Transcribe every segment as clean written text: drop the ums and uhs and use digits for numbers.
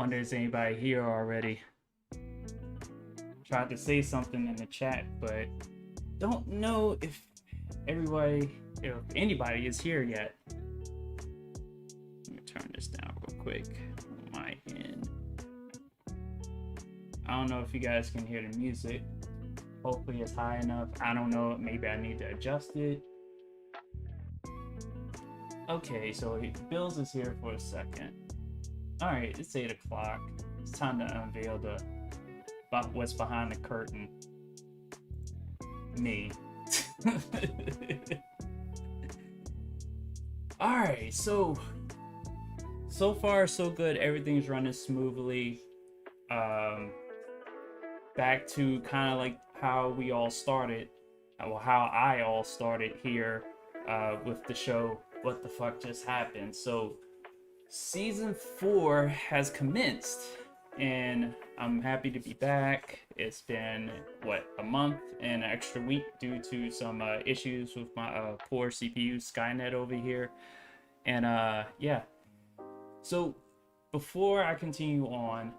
Wonder is anybody here already? Tried to say something in the chat, but don't know if anybody is here yet. Let me turn this down real quick on my end. I don't know if you guys can hear the music. Hopefully it's high enough. I don't know, maybe I need to adjust it. Okay, so Bill's is here for a second. Alright, it's 8 o'clock. It's time to unveil what's behind the curtain. Me. Alright, so far so good. Everything's running smoothly. Back to kind of like how we all started, well, how I all started here with the show What the Fuck Just Happened. So season 4 has commenced and I'm happy to be back. It's been a month and an extra week due to some issues with my poor CPU Skynet over here. And yeah, so before I continue on,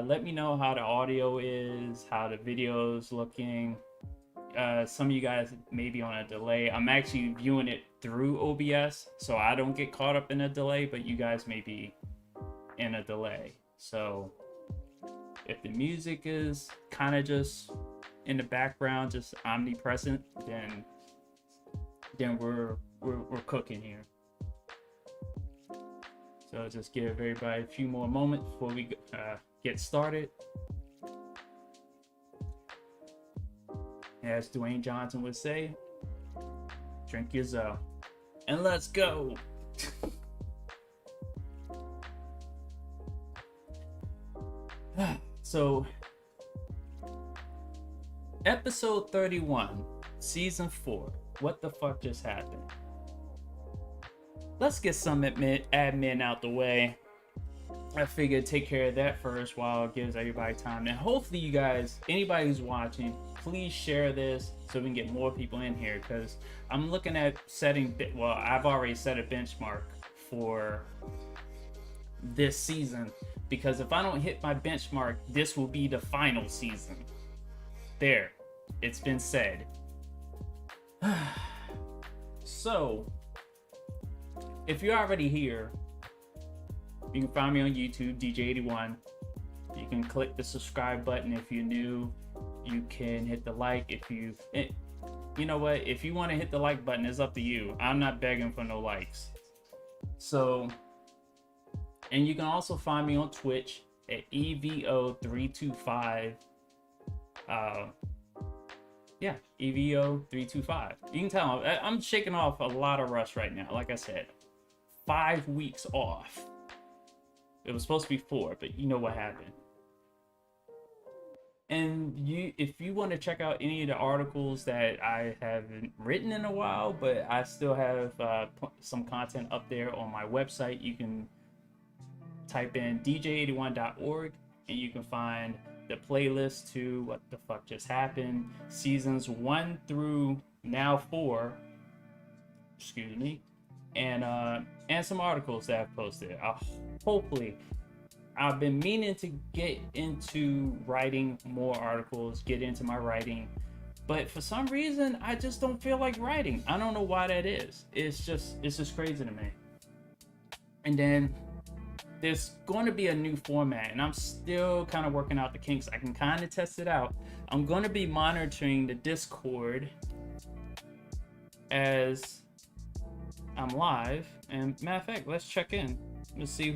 let me know how the audio is, how the video is looking. Some of you guys may be on a delay. I'm actually viewing it through OBS, so I don't get caught up in a delay, but you guys may be in a delay. So if the music is kind of just in the background, just omnipresent, then we're cooking here. So just give everybody a few more moments before we get started. As Dwayne Johnson would say, drink your Zoe and let's go. So, episode 31, season 4. What the fuck just happened? Let's get some admin out the way. I figured take care of that first while it gives everybody time. And hopefully you guys, anybody who's watching, please share this so we can get more people in here. Because I'm looking at I've already set a benchmark for this season. Because if I don't hit my benchmark, this will be the final season. There, it's been said. So, if you're already here, you can find me on YouTube, DJ81. You can click the subscribe button if you're new. You can hit the like if you know what? If you want to hit the like button, it's up to you. I'm not begging for no likes. So, and you can also find me on Twitch at EVO325. Yeah, EVO325. You can tell I'm shaking off a lot of rust right now. Like I said, 5 weeks off. It was supposed to be 4, but you know what happened. And if you want to check out any of the articles that I haven't written in a while, but I still have some content up there on my website, you can type in dj81.org and you can find the playlist to What the Fuck Just Happened, seasons 1 through now 4. Excuse me. And some articles that I've posted. Hopefully, I've been meaning to get into writing more articles, get into my writing, but for some reason I just don't feel like writing. I don't know why that is. It's just crazy to me. And then there's going to be a new format, and I'm still kind of working out the kinks. I can kind of test it out. I'm going to be monitoring the Discord as I'm live, and matter of fact, let's check in. Let's see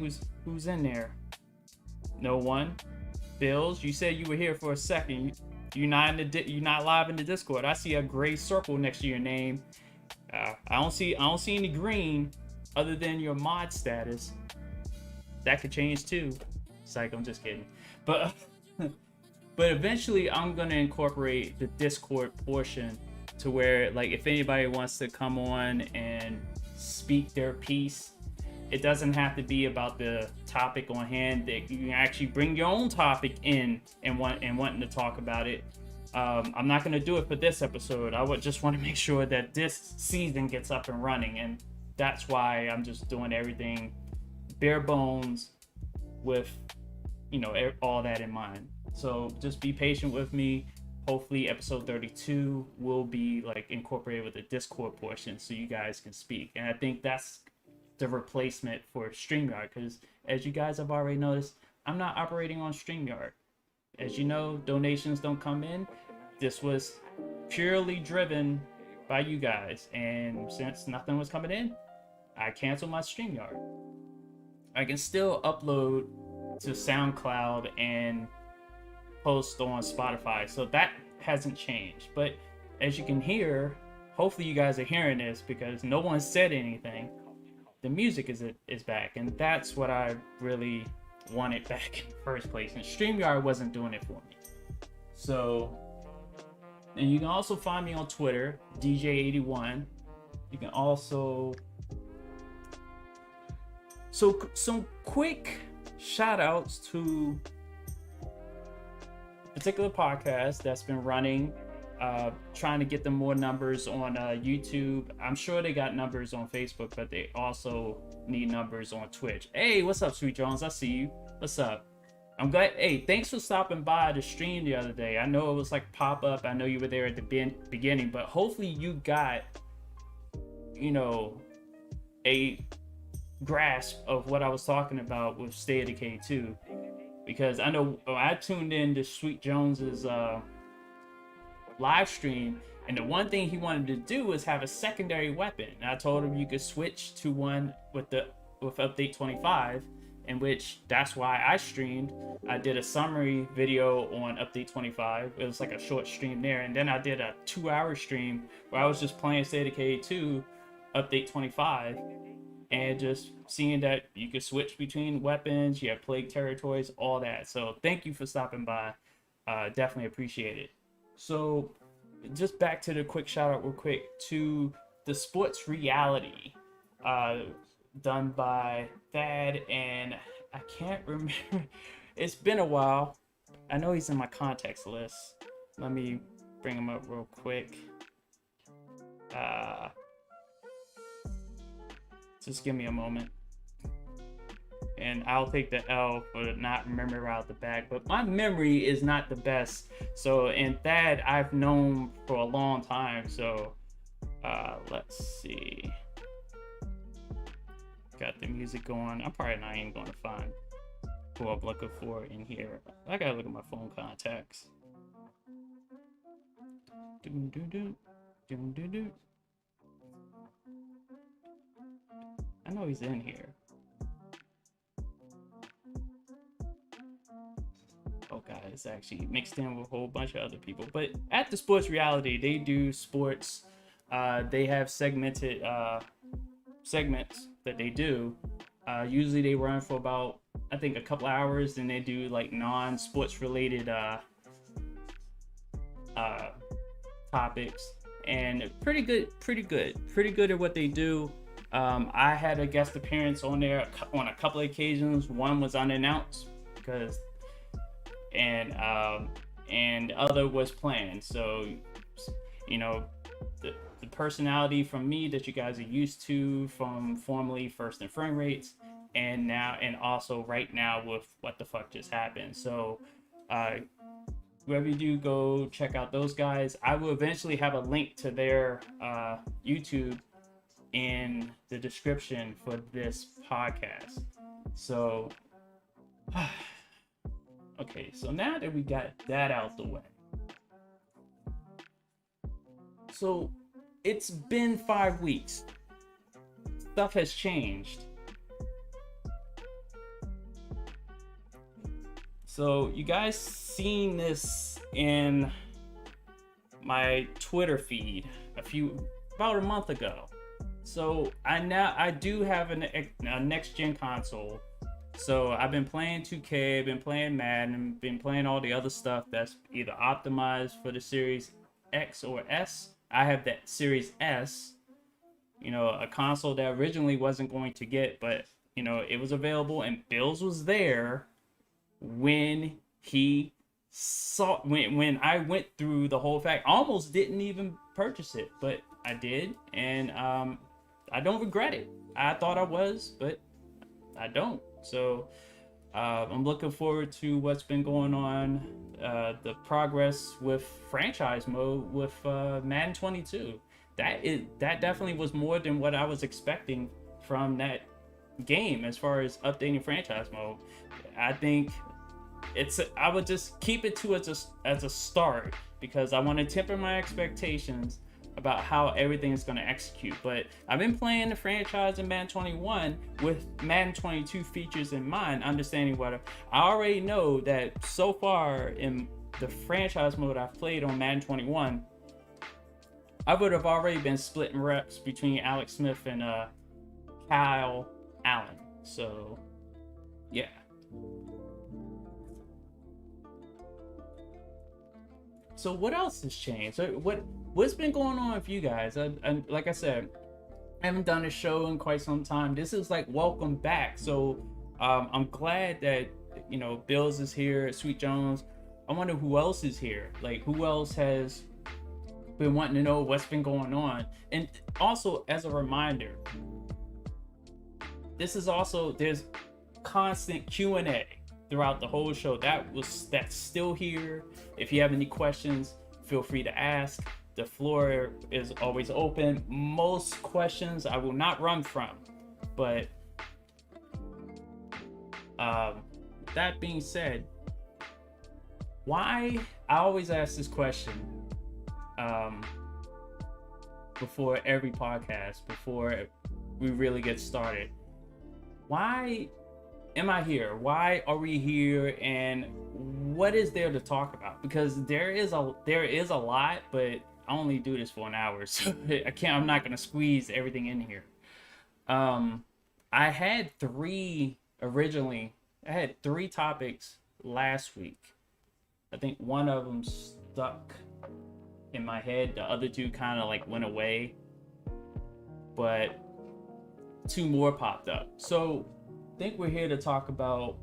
who's in there. No one. Bills, you said you were here for a second. You're not live in the Discord. I see a gray circle next to your name. I don't see any green other than your mod status. That could change too. Psych, I'm just kidding. But eventually I'm gonna incorporate the Discord portion to where, like, if anybody wants to come on and speak their piece, it doesn't have to be about the topic on hand. That you can actually bring your own topic in and wanting to talk about it. I'm not going to do it for this episode. I would just want to make sure that this season gets up and running, and that's why I'm just doing everything bare bones with all that in mind. So just be patient with me. Hopefully episode 32 will be like incorporated with the Discord portion so you guys can speak. And I think that's the replacement for StreamYard, because as you guys have already noticed, I'm not operating on StreamYard. As you know, donations don't come in. This was purely driven by you guys, and since nothing was coming in, I canceled my StreamYard. I can still upload to SoundCloud and post on Spotify, so that hasn't changed. But as you can hear, hopefully you guys are hearing this because no one said anything. The music is back, and that's what I really wanted back in the first place. And StreamYard wasn't doing it for me. So, and you can also find me on Twitter, DJ81. You can also, so some quick shout outs to a particular podcast that's been running, trying to get them more numbers on YouTube. I'm sure they got numbers on Facebook, but they also need numbers on Twitch. Hey, what's up, Sweet Jones? I see you. What's up? I'm glad. Hey, thanks for stopping by the stream the other day. I know it was like pop up. I know you were there at the beginning, but hopefully you got, a grasp of what I was talking about with State of Decay 2. Because I know I tuned in to Sweet Jones's live stream, and the one thing he wanted to do was have a secondary weapon. And I told him you could switch to one with update 25, in which that's why I streamed. I did a summary video on update 25. It was like a short stream there, and then I did a 2-hour stream where I was just playing State of Decay 2 update 25, and just seeing that you could switch between weapons, you have plague territories, all that. So thank you for stopping by. Definitely appreciate it. So just back to the quick shout out real quick to the Sports Reality, done by Thad, and I can't remember. It's been a while. I know he's in my contacts list. Let me bring him up real quick. Just give me a moment, and I'll take the L for not remembering right out the back. But my memory is not the best. So, and Thad I've known for a long time. So, let's see. Got the music going. I'm probably not even going to find who I'm looking for in here. I gotta look at my phone contacts. Doom doom doom doom doom doom. I know he's in here. Oh god, it's actually mixed in with a whole bunch of other people. But at the Sports Reality, they do sports. They have segmented segments that they do. Usually they run for about, I think, a couple hours, and they do like non-sports related topics, and pretty good at what they do. I had a guest appearance on there on a couple of occasions. One was unannounced and other was planned. So, the personality from me that you guys are used to from formerly First and Frame Rates, and now, and also right now with What the Fuck Just Happened. So, whoever you do, go check out those guys. I will eventually have a link to their YouTube in the description for this podcast. So, okay, so now that we got that out the way, so it's been 5 weeks. Stuff has changed. So you guys seen this in my Twitter feed about a month ago. So I do have a next gen console. So I've been playing 2K, been playing Madden, been playing all the other stuff that's either optimized for the Series X or S. I have that Series S, a console that originally wasn't going to get, but it was available, and Bills was there when he saw, when I went through the whole fact. I almost didn't even purchase it, but I did, and I don't regret it. I thought I was, but I don't. So I'm looking forward to what's been going on, the progress with franchise mode with Madden 22. That definitely was more than what I was expecting from that game as far as updating franchise mode. I think I would just keep it to as a start, because I want to temper my expectations about how everything is going to execute. But I've been playing the franchise in Madden 21 with Madden 22 features in mind, understanding what I already know that so far in the franchise mode I've played on Madden 21, I would have already been splitting reps between Alex Smith and Kyle Allen. So, yeah. So what else has changed? So what's been going on with you guys? I like I said, I haven't done a show in quite some time. This is like welcome back. So I'm glad that Bills is here, Sweet Jones. I wonder who else is here. Like, who else has been wanting to know what's been going on? And also, as a reminder, there's constant Q&A throughout the whole show. That's still here. If you have any questions, feel free to ask. The floor is always open. Most questions I will not run from, but that being said, I always ask this question before every podcast, before we really get started. Why am I here? Why are we here? And what is there to talk about? Because there is a lot, but I only do this for an hour, so I'm not gonna squeeze everything in here. I had three topics last week. I think one of them stuck in my head. The other two kind of like went away, but two more popped up. So I think we're here to talk about,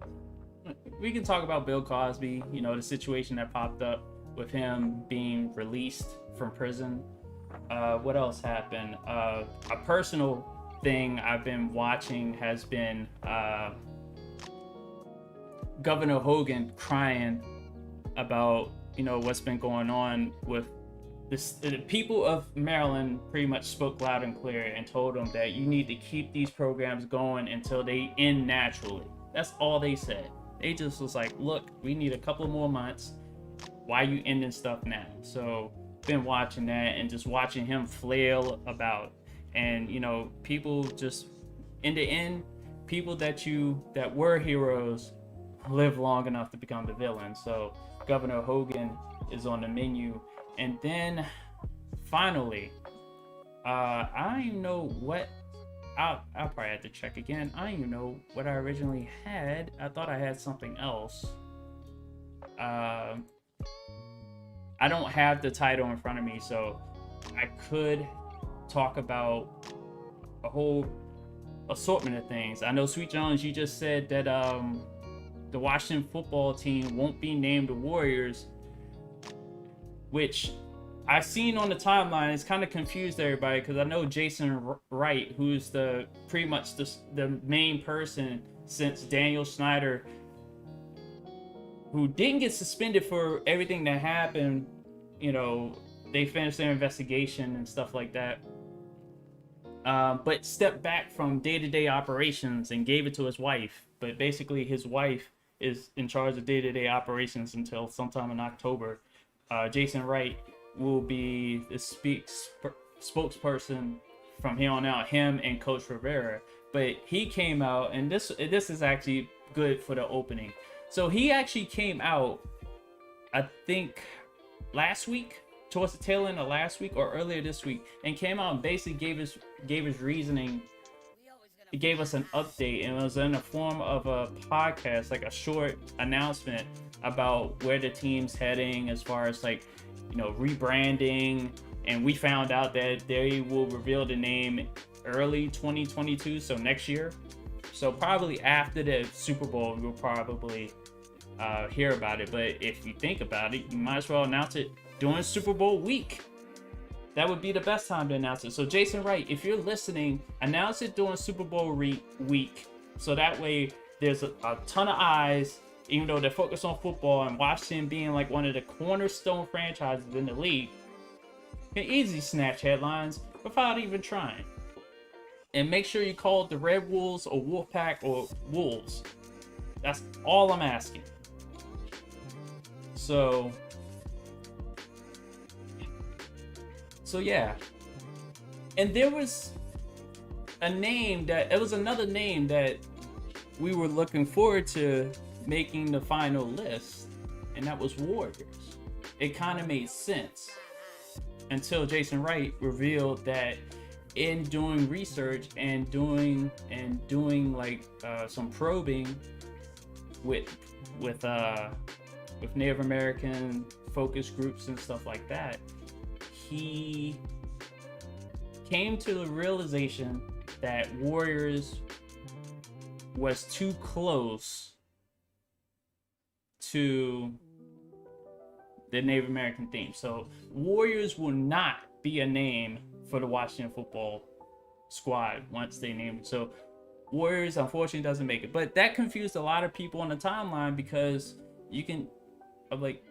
we can talk about Bill Cosby, the situation that popped up with him being released from prison. What else happened? A personal thing I've been watching has been Governor Hogan crying about what's been going on with this. The people of Maryland pretty much spoke loud and clear and told them that you need to keep these programs going until they end naturally. That's all they said. They just was like, look, we need a couple more months. Why are you ending stuff now? So been watching that and just watching him flail about, and people just, in the end, people that were heroes live long enough to become the villain. So Governor Hogan is on the menu. And then finally, I don't even know what, I'll probably have to check again. I don't even know what I originally had. I thought I had something else. I don't have the title in front of me, so I could talk about a whole assortment of things. I know, Sweet Jones, you just said that the Washington football team won't be named the Warriors, which I've seen on the timeline. It's kind of confused everybody, because I know Jason Wright, who's pretty much the main person since Daniel Snyder, who didn't get suspended for everything that happened. They finished their investigation and stuff like that. But stepped back from day-to-day operations and gave it to his wife. But basically, his wife is in charge of day-to-day operations until sometime in October. Jason Wright will be the spokesperson from here on out, him and Coach Rivera. But he came out, and this is actually good for the opening. So he actually came out, I think, last week, towards the tail end of last week or earlier this week, and came out and basically gave his reasoning. He gave us an update, and it was in the form of a podcast, like a short announcement about where the team's heading as far as rebranding. And we found out that they will reveal the name early 2022, so next year. So probably after the Super Bowl, we'll probably hear about it. But if you think about it, you might as well announce it during Super Bowl week. That would be the best time to announce it. So Jason Wright, if you're listening, announce it during Super Bowl week, so that way there's a ton of eyes, even though they're focused on football, and Washington being like one of the cornerstone franchises in the league, can easily snatch headlines without even trying. And make sure you call it the Red Wolves or Wolfpack or Wolves. That's all I'm asking. So yeah. And there was another name that we were looking forward to making the final list, and that was Warriors. It kind of made sense until Jason Wright revealed that in doing research and doing like some probing with Native American focus groups and stuff like that, he came to the realization that Warriors was too close to the Native American theme. So Warriors will not be a name for the Washington football squad once they name it. So Warriors unfortunately doesn't make it. But that confused a lot of people on the timeline, because you can, like,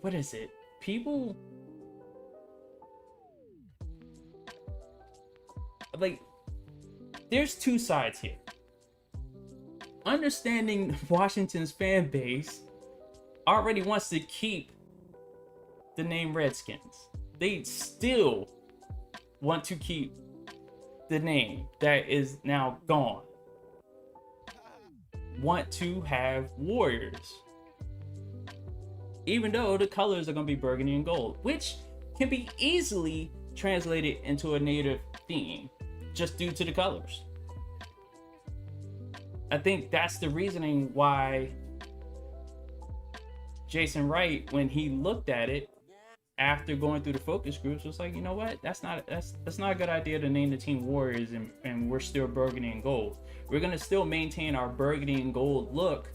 what is it? People, like, there's two sides here. Understanding Washington's fan base already wants to keep the name Redskins. They still want to keep the name that is now gone. Want to have Warriors, even though the colors are going to be burgundy and gold, which can be easily translated into a native theme just due to the colors. I think that's the reasoning why Jason Wright, when he looked at it after going through the focus groups, was like, you know what, that's not a good idea to name the team Warriors and we're still burgundy and gold. We're gonna still maintain our burgundy and gold look,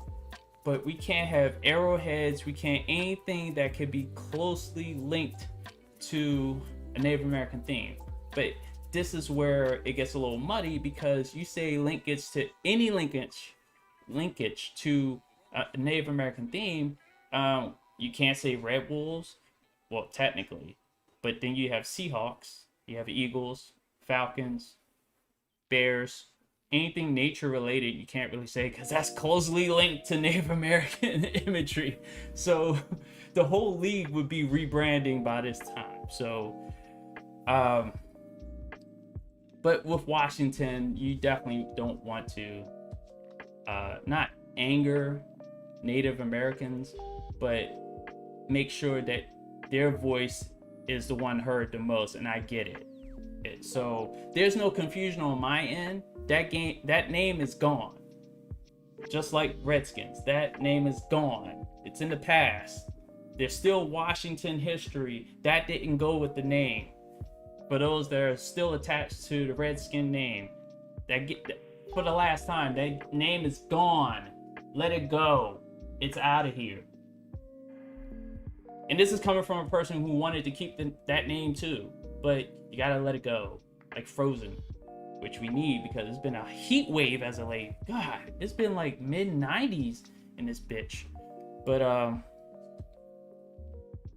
but we can't have arrowheads, we can't anything that could be closely linked to a Native American theme. But this is where it gets a little muddy, because you say linkage to any linkage to a Native American theme, you can't say Red Wolves, well, technically, but then you have Seahawks, you have Eagles, Falcons, Bears, anything nature related you can't really say, because that's closely linked to Native American imagery. So the whole league would be rebranding by this time. So but with Washington, you definitely don't want to not anger Native Americans, but make sure that their voice is the one heard the most. And I get it. So there's no confusion on my end. That name is gone. Just like Redskins, that name is gone. It's in the past. There's still Washington history. That didn't go with the name. For those that are still attached to the Redskin name, for the last time, that name is gone. Let it go. It's out of here. And this is coming from a person who wanted to keep that name too, but you gotta let it go, like Frozen, which we need, because it's been a heat wave as of late. God, it's been like mid-90s in this bitch. But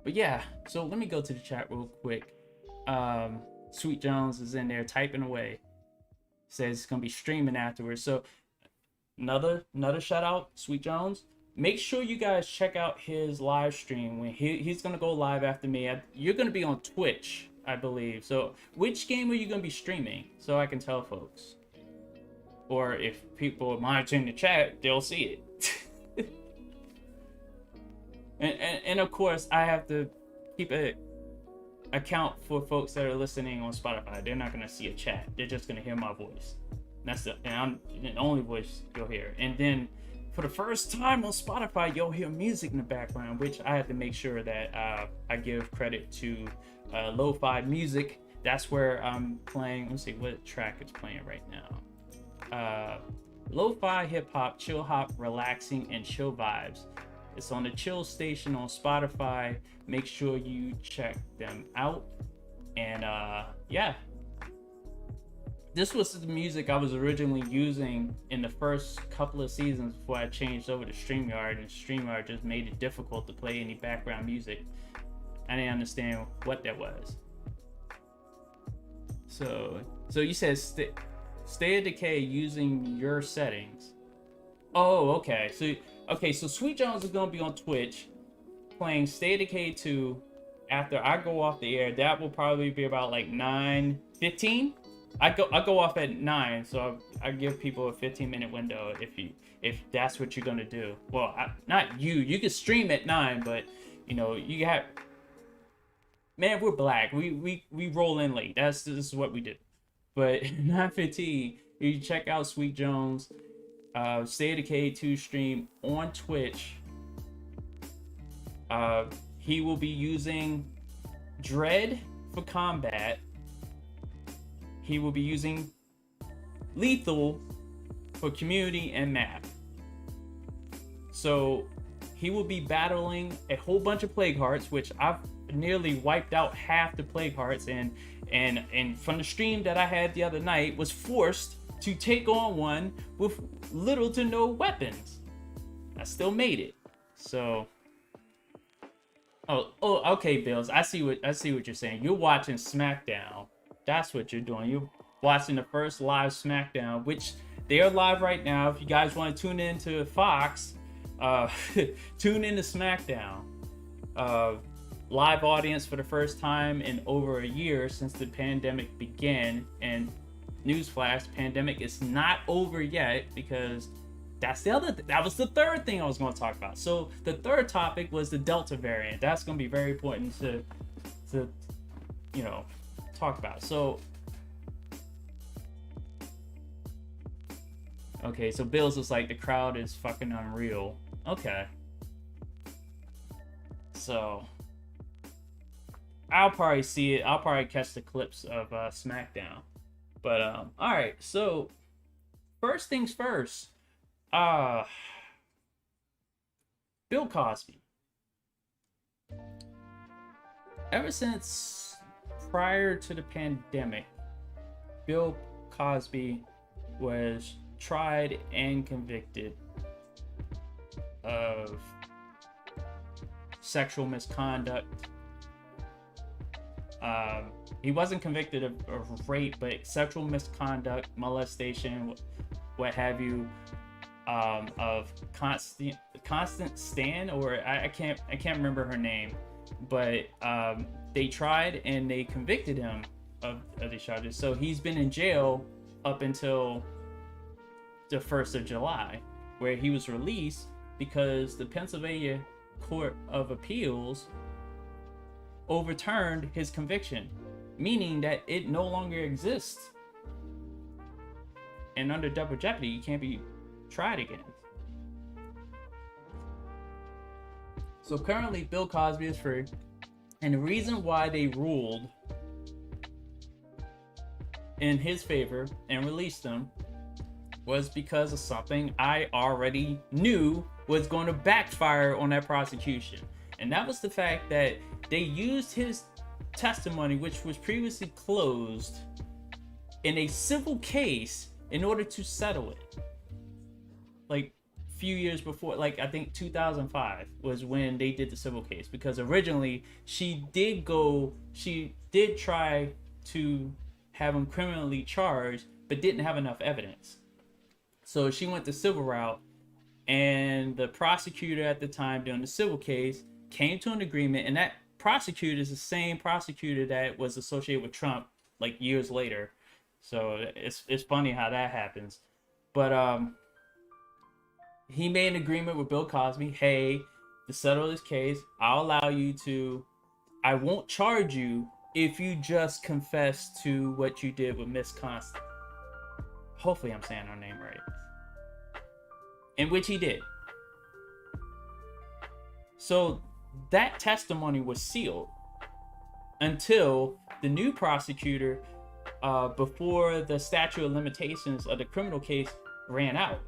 yeah, so let me go to the chat real quick. Sweet Jones is in there typing away. Says it's gonna be streaming afterwards. So another shout out, Sweet Jones. Make sure you guys check out his live stream when he's gonna go live after me. You're gonna be on Twitch, I believe. So which game are you gonna be streaming, so I can tell folks? Or if people are monitoring the chat, they'll see it. and of course, I have to keep it account for folks that are listening on Spotify. They're not gonna see a chat. They're just gonna hear my voice. And I'm the only voice you'll hear. And then for the first time on Spotify, you'll hear music in the background, which I have to make sure that I give credit to lo-fi music. That's where I'm playing. Let's see what track it's playing right now. Lo-fi hip hop, chill hop, relaxing, and chill vibes. It's on the Chill Station on Spotify. Make sure you check them out. And yeah, this was the music I was originally using in the first couple of seasons before I changed over to StreamYard, and StreamYard just made it difficult to play any background music. I didn't understand what that was. So you said State of Decay using your settings. Oh, okay. So Sweet Jones is gonna be on Twitch playing State of Decay 2 after I go off the air. That will probably be about like 9:15. I go off at 9, so I give people a 15-minute window if that's what you're gonna do. Well, not you. You can stream at 9, but you know you have. Man, we're black. We roll in late. This is what we do. But 9:15, you check out Sweet Jones, State of Decay 2 stream on Twitch. He will be using Dread for combat. He will be using Lethal for community and map. So he will be battling a whole bunch of Plague Hearts, which I've nearly wiped out half the Plague Hearts, and from the stream that I had the other night was forced to take on one with little to no weapons. I still made it. So oh okay, Bills. I see what you're saying. You're watching SmackDown. That's what you're doing. You're watching the first live SmackDown, which they're live right now. If you guys want to tune in to Fox, tune in to SmackDown. Live audience for the first time in over a year since the pandemic began. And newsflash, pandemic is not over yet, because that was the third thing I was going to talk about. So the third topic was the Delta variant. That's going to be very important to talk about. So okay, so Bill's was like, the crowd is fucking unreal. Okay, so I'll probably see it. I'll probably catch the clips of SmackDown. But all right, so first things first. Bill Cosby. Ever since prior to the pandemic, Bill Cosby was tried and convicted of sexual misconduct. He wasn't convicted of rape, but sexual misconduct, molestation, what have you, of Constant Stan, or I can't remember her name, but they tried and they convicted him of these charges. So he's been in jail up until the 1st of July, where he was released because the Pennsylvania Court of Appeals overturned his conviction, meaning that it no longer exists. And under double jeopardy, you can't be tried again. So currently, Bill Cosby is free. And the reason why they ruled in his favor and released him was because of something I already knew was going to backfire on that prosecution. And that was the fact that they used his testimony, which was previously closed, in a civil case in order to settle it. Like a few years before, like I think 2005 was when they did the civil case, because originally she did try to have him criminally charged, but didn't have enough evidence. So she went the civil route, and the prosecutor at the time doing the civil case came to an agreement, and that prosecutor is the same prosecutor that was associated with Trump like years later. So it's funny how that happens. But he made an agreement with Bill Cosby. Hey, to settle this case, I won't charge you if you just confess to what you did with Miss Constant. Hopefully I'm saying her name right. In which he did. So that testimony was sealed until the new prosecutor, before the statute of limitations of the criminal case ran out,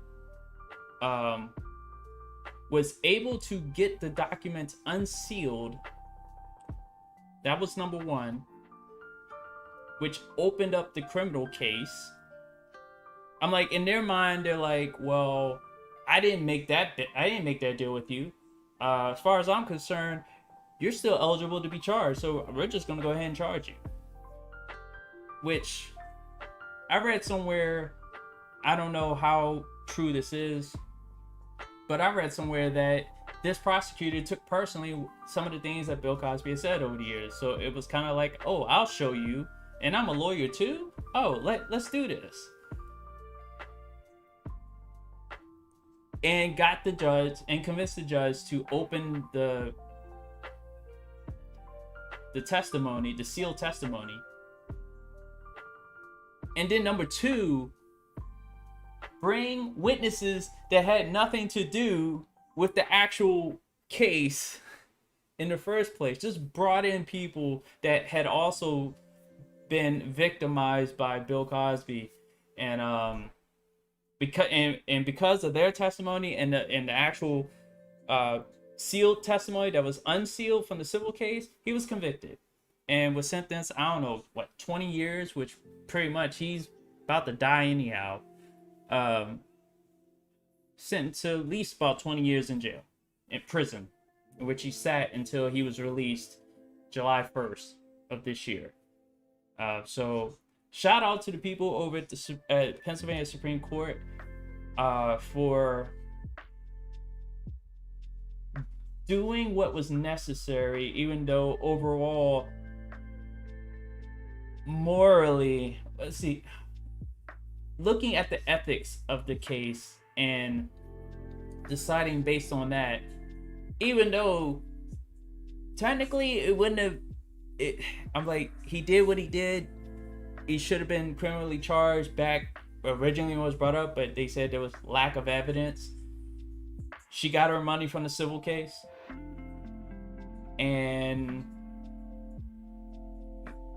was able to get the documents unsealed. That was number one, which opened up the criminal case I'm like, in their mind, they're like, well, I didn't make that deal with you. As far as I'm concerned, you're still eligible to be charged, so we're just gonna go ahead and charge you. Which I read somewhere, I don't know how true this is, but I read somewhere that this prosecutor took personally some of the things that Bill Cosby had said over the years. So it was kind of like, oh, I'll show you, and I'm a lawyer too. Oh, let's do this, and got the judge and convinced the judge to open the testimony, the sealed testimony, and then number two, bring witnesses that had nothing to do with the actual case in the first place. Just brought in people that had also been victimized by Bill Cosby, and because of their testimony and the actual sealed testimony that was unsealed from the civil case, he was convicted and was sentenced, I don't know what, 20 years, which pretty much he's about to die anyhow. Sentenced to at least about 20 years in jail, in prison, in which he sat until he was released July 1st of this year. So shout out to the people over at the Pennsylvania Supreme Court for doing what was necessary, even though overall, morally, let's see, looking at the ethics of the case and deciding based on that, even though technically it wouldn't have, I'm like, he did what he did. He should have been criminally charged back originally when it was brought up, but they said there was lack of evidence. She got her money from the civil case, and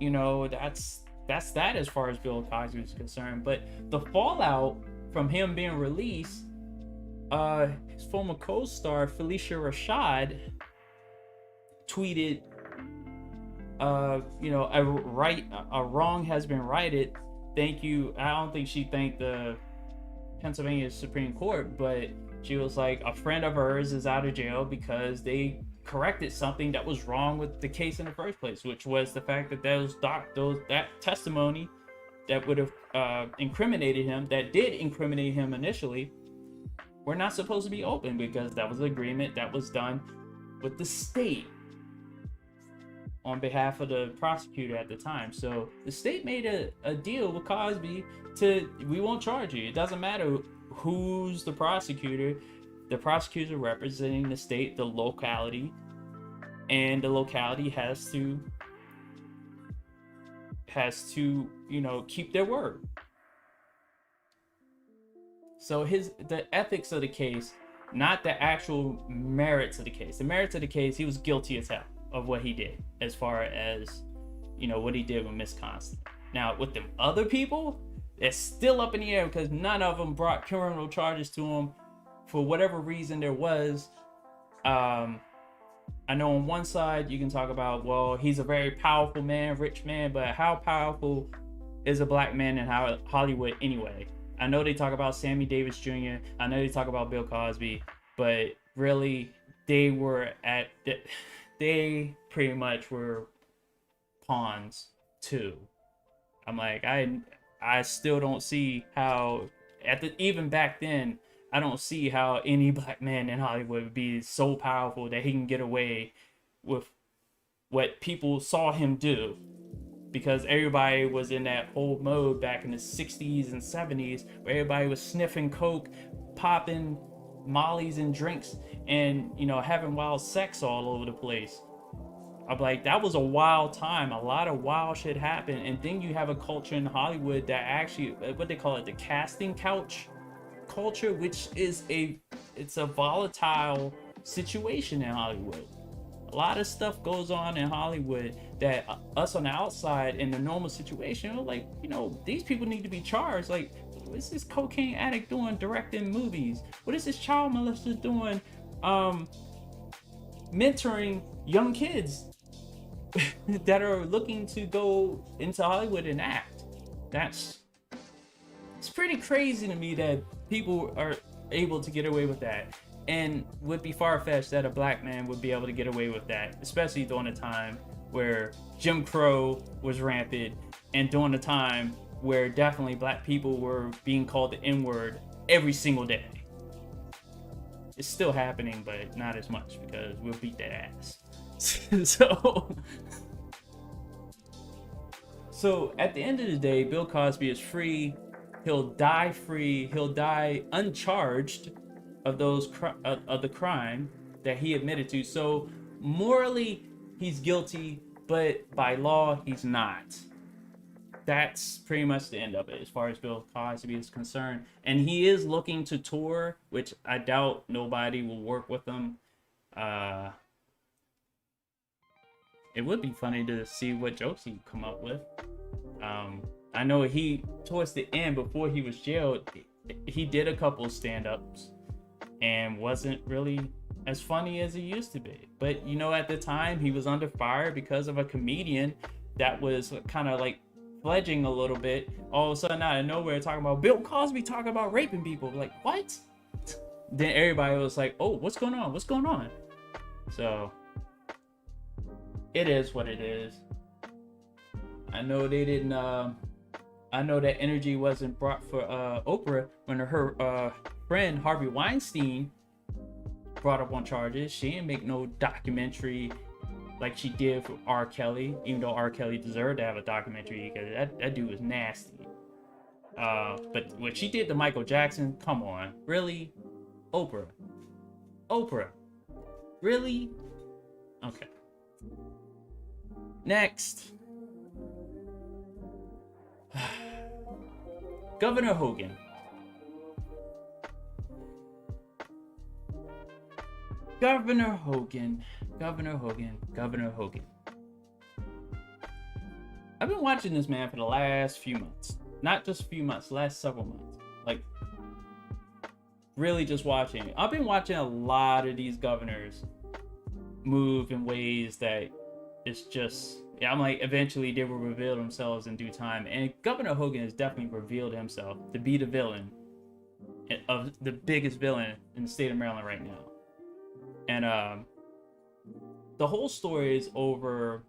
you know, that's that as far as Bill Cosby is concerned. But the fallout from him being released, his former co-star Felicia Rashad tweeted, you know, a wrong has been righted. Thank you. I don't think she thanked the Pennsylvania Supreme Court, but she was like, a friend of hers is out of jail because they corrected something that was wrong with the case in the first place, which was the fact that that testimony that would have incriminated him, that did incriminate him initially, were not supposed to be open, because that was an agreement that was done with the state on behalf of the prosecutor at the time. So the state made a deal with Cosby we won't charge you. It doesn't matter who's the prosecutor. The prosecutor representing the state, the locality, and the locality has to, you know, keep their word. So the ethics of the case, not the actual merits of the case. The merits of the case, he was guilty as hell of what he did, as far as, you know, what he did with Miss Constant. Now, with them other people, it's still up in the air because none of them brought criminal charges to him for whatever reason there was. I know on one side you can talk about, well, he's a very powerful man, rich man, but how powerful is a black man in Hollywood anyway? I know they talk about Sammy Davis Jr. I know they talk about Bill Cosby, but really they pretty much were pawns too. I'm like, I still don't see how, even back then, I don't see how any black man in Hollywood would be so powerful that he can get away with what people saw him do, because everybody was in that whole mode back in the 60s and 70s where everybody was sniffing coke, popping mollies and drinks, and, you know, having wild sex all over the place. I'm like, that was a wild time. A lot of wild shit happened. And then you have a culture in Hollywood that actually, what they call it, the casting couch culture, which is it's a volatile situation in Hollywood. A lot of stuff goes on in Hollywood that us on the outside in the normal situation, we're like, you know, these people need to be charged. Like, what is this cocaine addict doing directing movies? What is this child molester doing mentoring young kids that are looking to go into Hollywood and act? It's pretty crazy to me that people are able to get away with that, and would be far-fetched that a black man would be able to get away with that, especially during a time where Jim Crow was rampant, and during a time where definitely black people were being called the N-word every single day. It's still happening, but not as much, because we'll beat that ass. So at the end of the day, Bill Cosby is free. He'll die free. He'll die uncharged of the crime that he admitted to. So morally, he's guilty, but by law, he's not. That's pretty much the end of it as far as Bill Cosby is concerned. And he is looking to tour, which I doubt nobody will work with him. It would be funny to see what jokes he'd come up with. I know he, towards the end, before he was jailed, he did a couple stand-ups and wasn't really as funny as he used to be. But, you know, at the time, he was under fire because of a comedian that was kind of like fledging a little bit. All of a sudden, out of nowhere, talking about Bill Cosby talking about raping people. Like, what? Then everybody was like, oh, what's going on? What's going on? So, it is what it is. I know they didn't, I know that energy wasn't brought for Oprah when her friend Harvey Weinstein brought up on charges. She didn't make no documentary like she did for R. Kelly, even though R. Kelly deserved to have a documentary because that dude was nasty. But what she did to Michael Jackson, come on, really? Oprah? Really? Okay. Next. Governor Hogan. Governor Hogan. I've been watching this man for the last few months. Not just a few months, last several months. Like, really just watching. I've been watching a lot of these governors move in ways that it's just... Yeah, I'm like, eventually they will reveal themselves in due time. And Governor Hogan has definitely revealed himself to be the villain of the biggest villain in the state of Maryland right now. And the whole story is over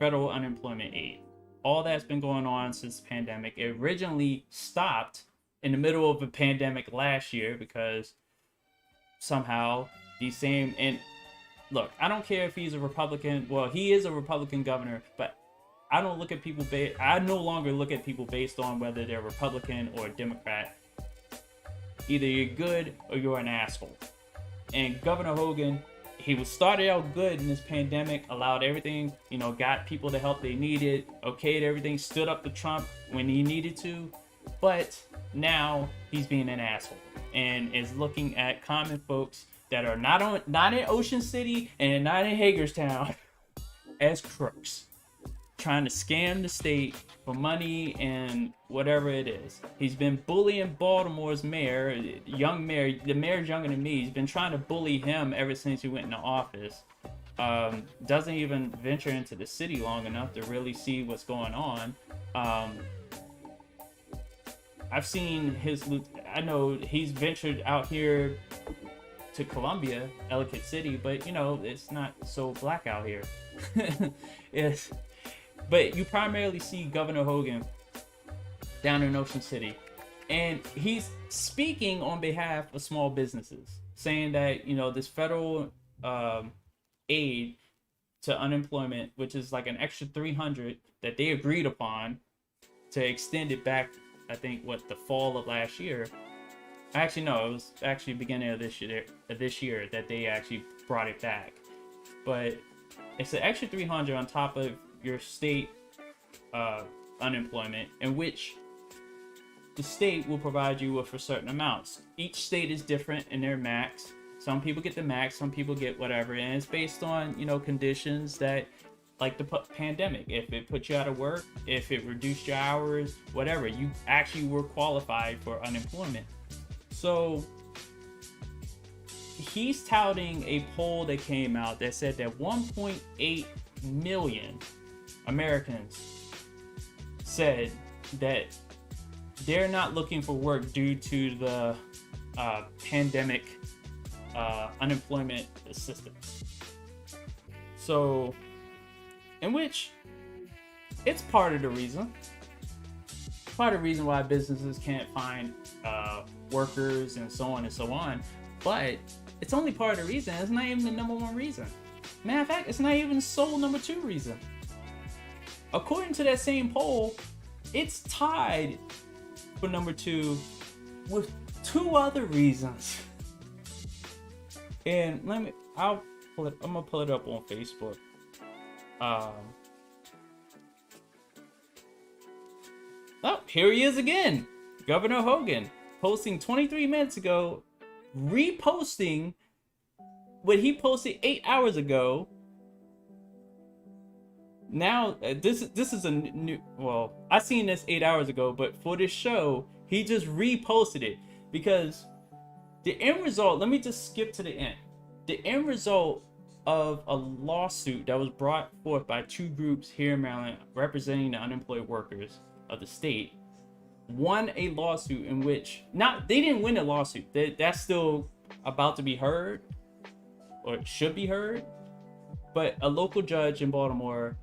federal unemployment aid. All that's been going on since the pandemic. It originally stopped in the middle of a pandemic last year because somehow these same... and look, I don't care if he's a Republican. Well, he is a Republican governor, but I don't look at people I no longer look at people based on whether they're Republican or Democrat. Either you're good or you're an asshole. And Governor Hogan, he was started out good in this pandemic, allowed everything, you know, got people the help they needed, okayed everything, stood up to Trump when he needed to. But now he's being an asshole and is looking at common folks that are not in Ocean City and not in Hagerstown as crooks, trying to scam the state for money and whatever it is. He's been bullying Baltimore's mayor, young mayor. The mayor's younger than me. He's been trying to bully him ever since he went into office. Doesn't even venture into the city long enough to really see what's going on. I've seen I know he's ventured out here to Columbia, Ellicott City, but you know, it's not so black out here. But you primarily see Governor Hogan down in Ocean City, and he's speaking on behalf of small businesses, saying that, you know, this federal aid to unemployment, which is like an extra $300 that they agreed upon to extend it back, I think, the fall of last year. Actually, no, it was actually beginning of this year that they actually brought it back. But it's an extra $300 on top of your state unemployment, in which the state will provide you with for certain amounts. Each state is different in their max. Some people get the max, some people get whatever, and it's based on, you know, conditions that, like the pandemic. If it put you out of work, if it reduced your hours, whatever, you actually were qualified for unemployment. So he's touting a poll that came out that said that 1.8 million Americans said that they're not looking for work due to the pandemic unemployment assistance. So, in which it's part of the reason. Part of the reason why businesses can't find workers and so on and so on. But it's only part of the reason. It's not even the number one reason. Matter of fact, it's not even sole number two reason. According to that same poll, it's tied for number two with two other reasons. And I'm gonna pull it up on Facebook. Oh, here he is again. Governor Hogan posting 23 minutes ago, reposting what he posted 8 hours ago. Now, this is a new, well, I seen this 8 hours ago, but for this show, he just reposted it because the end result, let me just skip to the end. The end result of a lawsuit that was brought forth by two groups here in Maryland representing the unemployed workers of the state won a lawsuit in which, they didn't win a lawsuit. That's still about to be heard, or it should be heard. But a local judge in Baltimore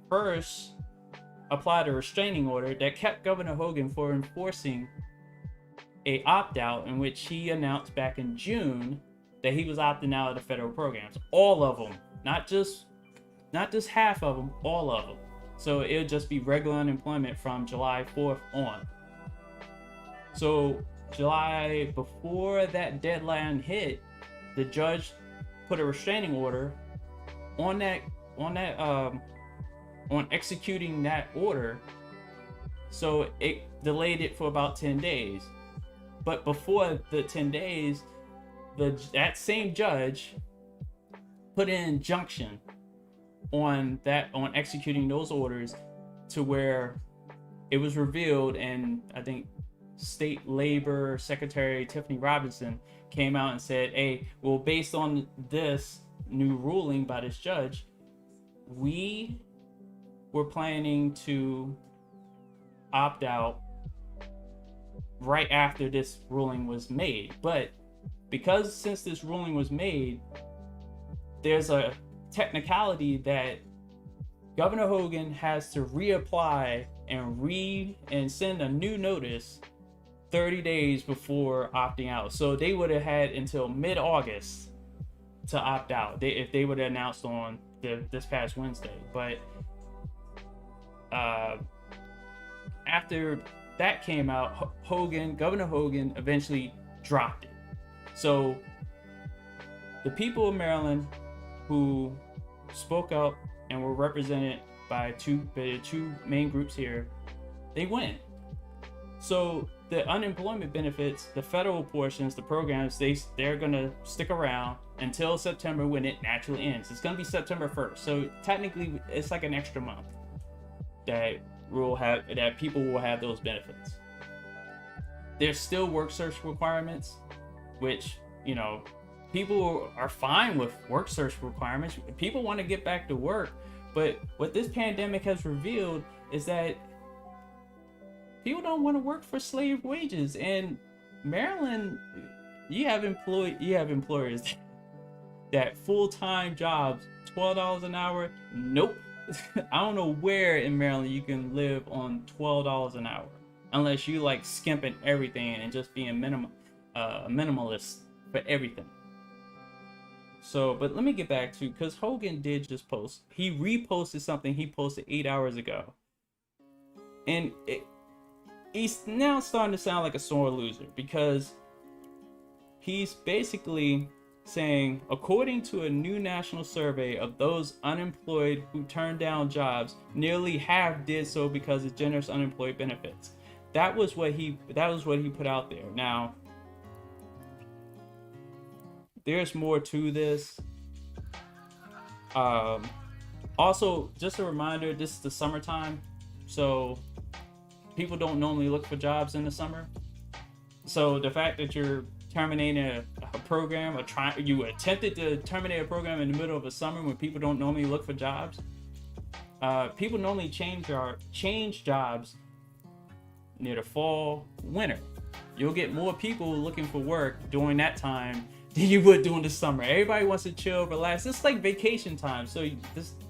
first applied a restraining order that kept Governor Hogan from enforcing a opt-out in which he announced back in June that he was opting out of the federal programs. All of them. Not just half of them, all of them. So it'll just be regular unemployment from July 4th on. So July, before that deadline hit, the judge put a restraining order on executing that order. So it delayed it for about 10 days. But before the 10 days, that same judge put an injunction on executing those orders, to where it was revealed, and I think State Labor Secretary Tiffany Robinson came out and said, hey, well, based on this new ruling by this judge, we were planning to opt out right after this ruling was made. But because since this ruling was made, there's a technicality that Governor Hogan has to reapply and send a new notice 30 days before opting out. So they would have had until mid-August to opt out if they would have announced on this past Wednesday. But after that came out, Governor Hogan eventually dropped it. So the people of Maryland who spoke up and were represented by the two main groups here, they win. So the unemployment benefits, the federal portions, the programs, they're gonna stick around until September, when it naturally ends. It's gonna be September 1st. So technically it's like an extra month that people will have those benefits. There's still work search requirements, which, people are fine with work search requirements. People want to get back to work, but what this pandemic has revealed is that people don't want to work for slave wages. And Maryland, you have employers that full-time jobs, $12 an hour. Nope. I don't know where in Maryland you can live on $12 an hour, unless you like skimping everything and just being minimalist for everything. So, but let me get back to, because Hogan did just post. He reposted something he posted 8 hours ago, and he's now starting to sound like a sore loser, because he's basically saying, according to a new national survey of those unemployed who turned down jobs, nearly half did so because of generous unemployed benefits. That was what he put out there. Now, there's more to this. Also, just a reminder, this is the summertime, so people don't normally look for jobs in the summer. So the fact that you're terminating a program, you attempted to terminate a program in the middle of a summer when people don't normally look for jobs. People normally change jobs near the fall, winter. You'll get more people looking for work during that time than you would during the summer. Everybody wants to chill, relax. It's like vacation time. So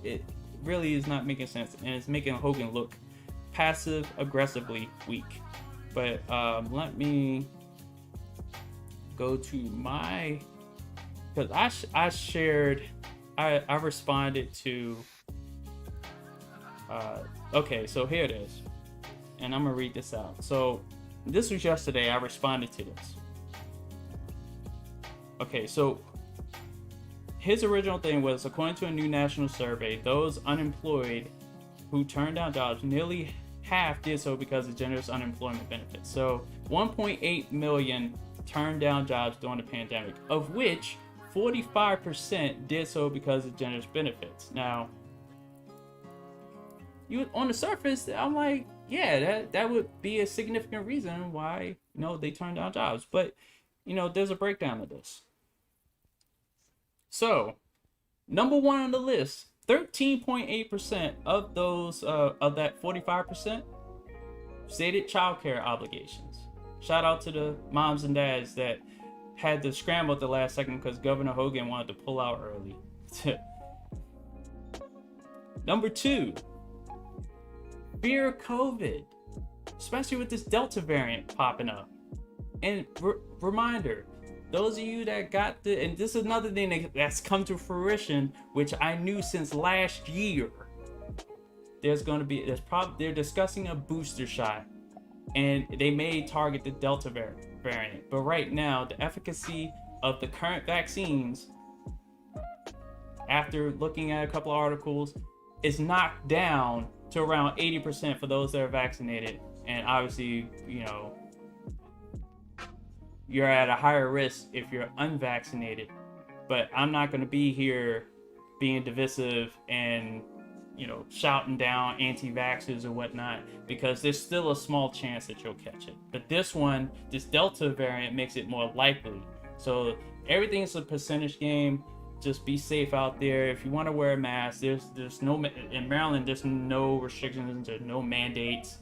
it really is not making sense, and it's making Hogan look passive aggressively weak. But let me go to my, because I responded to okay, so here it is, and I'm gonna read this out. So this was yesterday. I responded to this. Okay, so his original thing was, according to a new national survey, those unemployed who turned down jobs, nearly half did so because of generous unemployment benefits. So 1.8 million turned down jobs during the pandemic, of which 45% did so because of generous benefits. Now, on the surface, I'm like, yeah, that would be a significant reason why, they turned down jobs. But, there's a breakdown of this. So, number one on the list, 13.8% of those, of that 45%, stated childcare obligations. Shout out to the moms and dads that had to scramble at the last second because Governor Hogan wanted to pull out early. Number two, fear of COVID, especially with this Delta variant popping up. And reminder, those of you that got and this is another thing that's come to fruition, which I knew since last year. They're discussing a booster shot, and they may target the Delta variant. But right now, the efficacy of the current vaccines, after looking at a couple of articles, is knocked down to around 80% for those that are vaccinated. And obviously, you're at a higher risk if you're unvaccinated. But I'm not going to be here being divisive and, shouting down anti-vaxxers or whatnot, because there's still a small chance that you'll catch it. But this Delta variant makes it more likely. So everything's a percentage game. Just be safe out there. If you want to wear a mask, there's no, in Maryland, there's no restrictions, there's no mandates.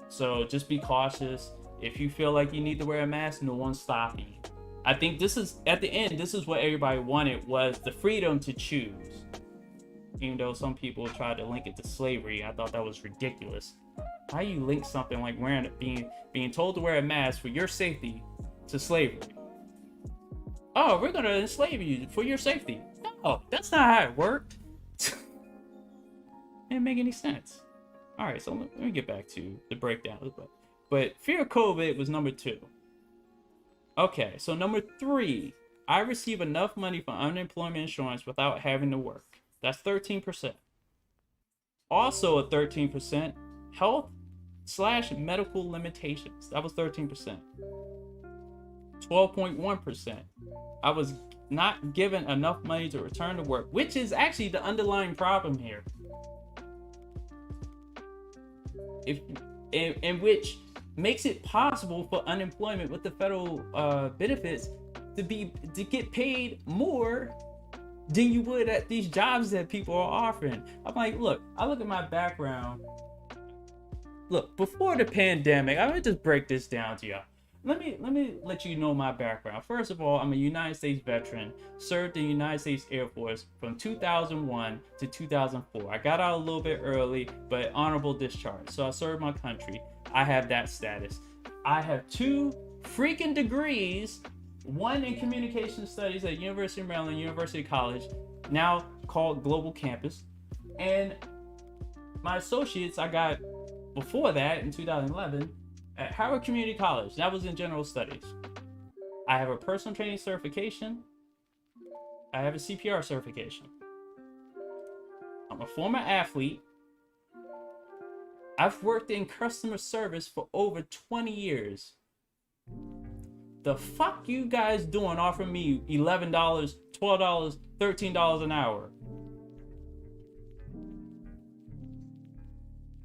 So just be cautious. If you feel like you need to wear a mask, no one's stopping you. I think this is, at the end, this is what everybody wanted, was the freedom to choose. Even though some people tried to link it to slavery, I thought that was ridiculous. How you link something like being told to wear a mask for your safety to slavery? Oh, we're gonna enslave you for your safety. No, that's not how it worked. Didn't make any sense. All right, so let me get back to the breakdown. But fear of COVID was number two. Okay, so number three, I receive enough money for unemployment insurance without having to work. That's 13%. Also a 13%, health/medical limitations. That was 13%. 12.1%. I was not given enough money to return to work, which is actually the underlying problem here. Which makes it possible for unemployment with the federal benefits to get paid more than you would at these jobs that people are offering. I'm like, look, I look at my background. Look, before the pandemic, I'm gonna just break this down to y'all. Let me let you know my background. First of all, I'm a United States veteran, served in the United States Air Force from 2001 to 2004. I got out a little bit early, but honorable discharge. So I served my country. I have that status. I have 2 freaking degrees, one in communication studies at University of Maryland, University College, now called Global Campus. And my associates I got before that in 2011 at Howard Community College. That was in general studies. I have a personal training certification. I have a CPR certification. I'm a former athlete. I've worked in customer service for over 20 years. The fuck you guys doing offering me $11, $12, $13 an hour?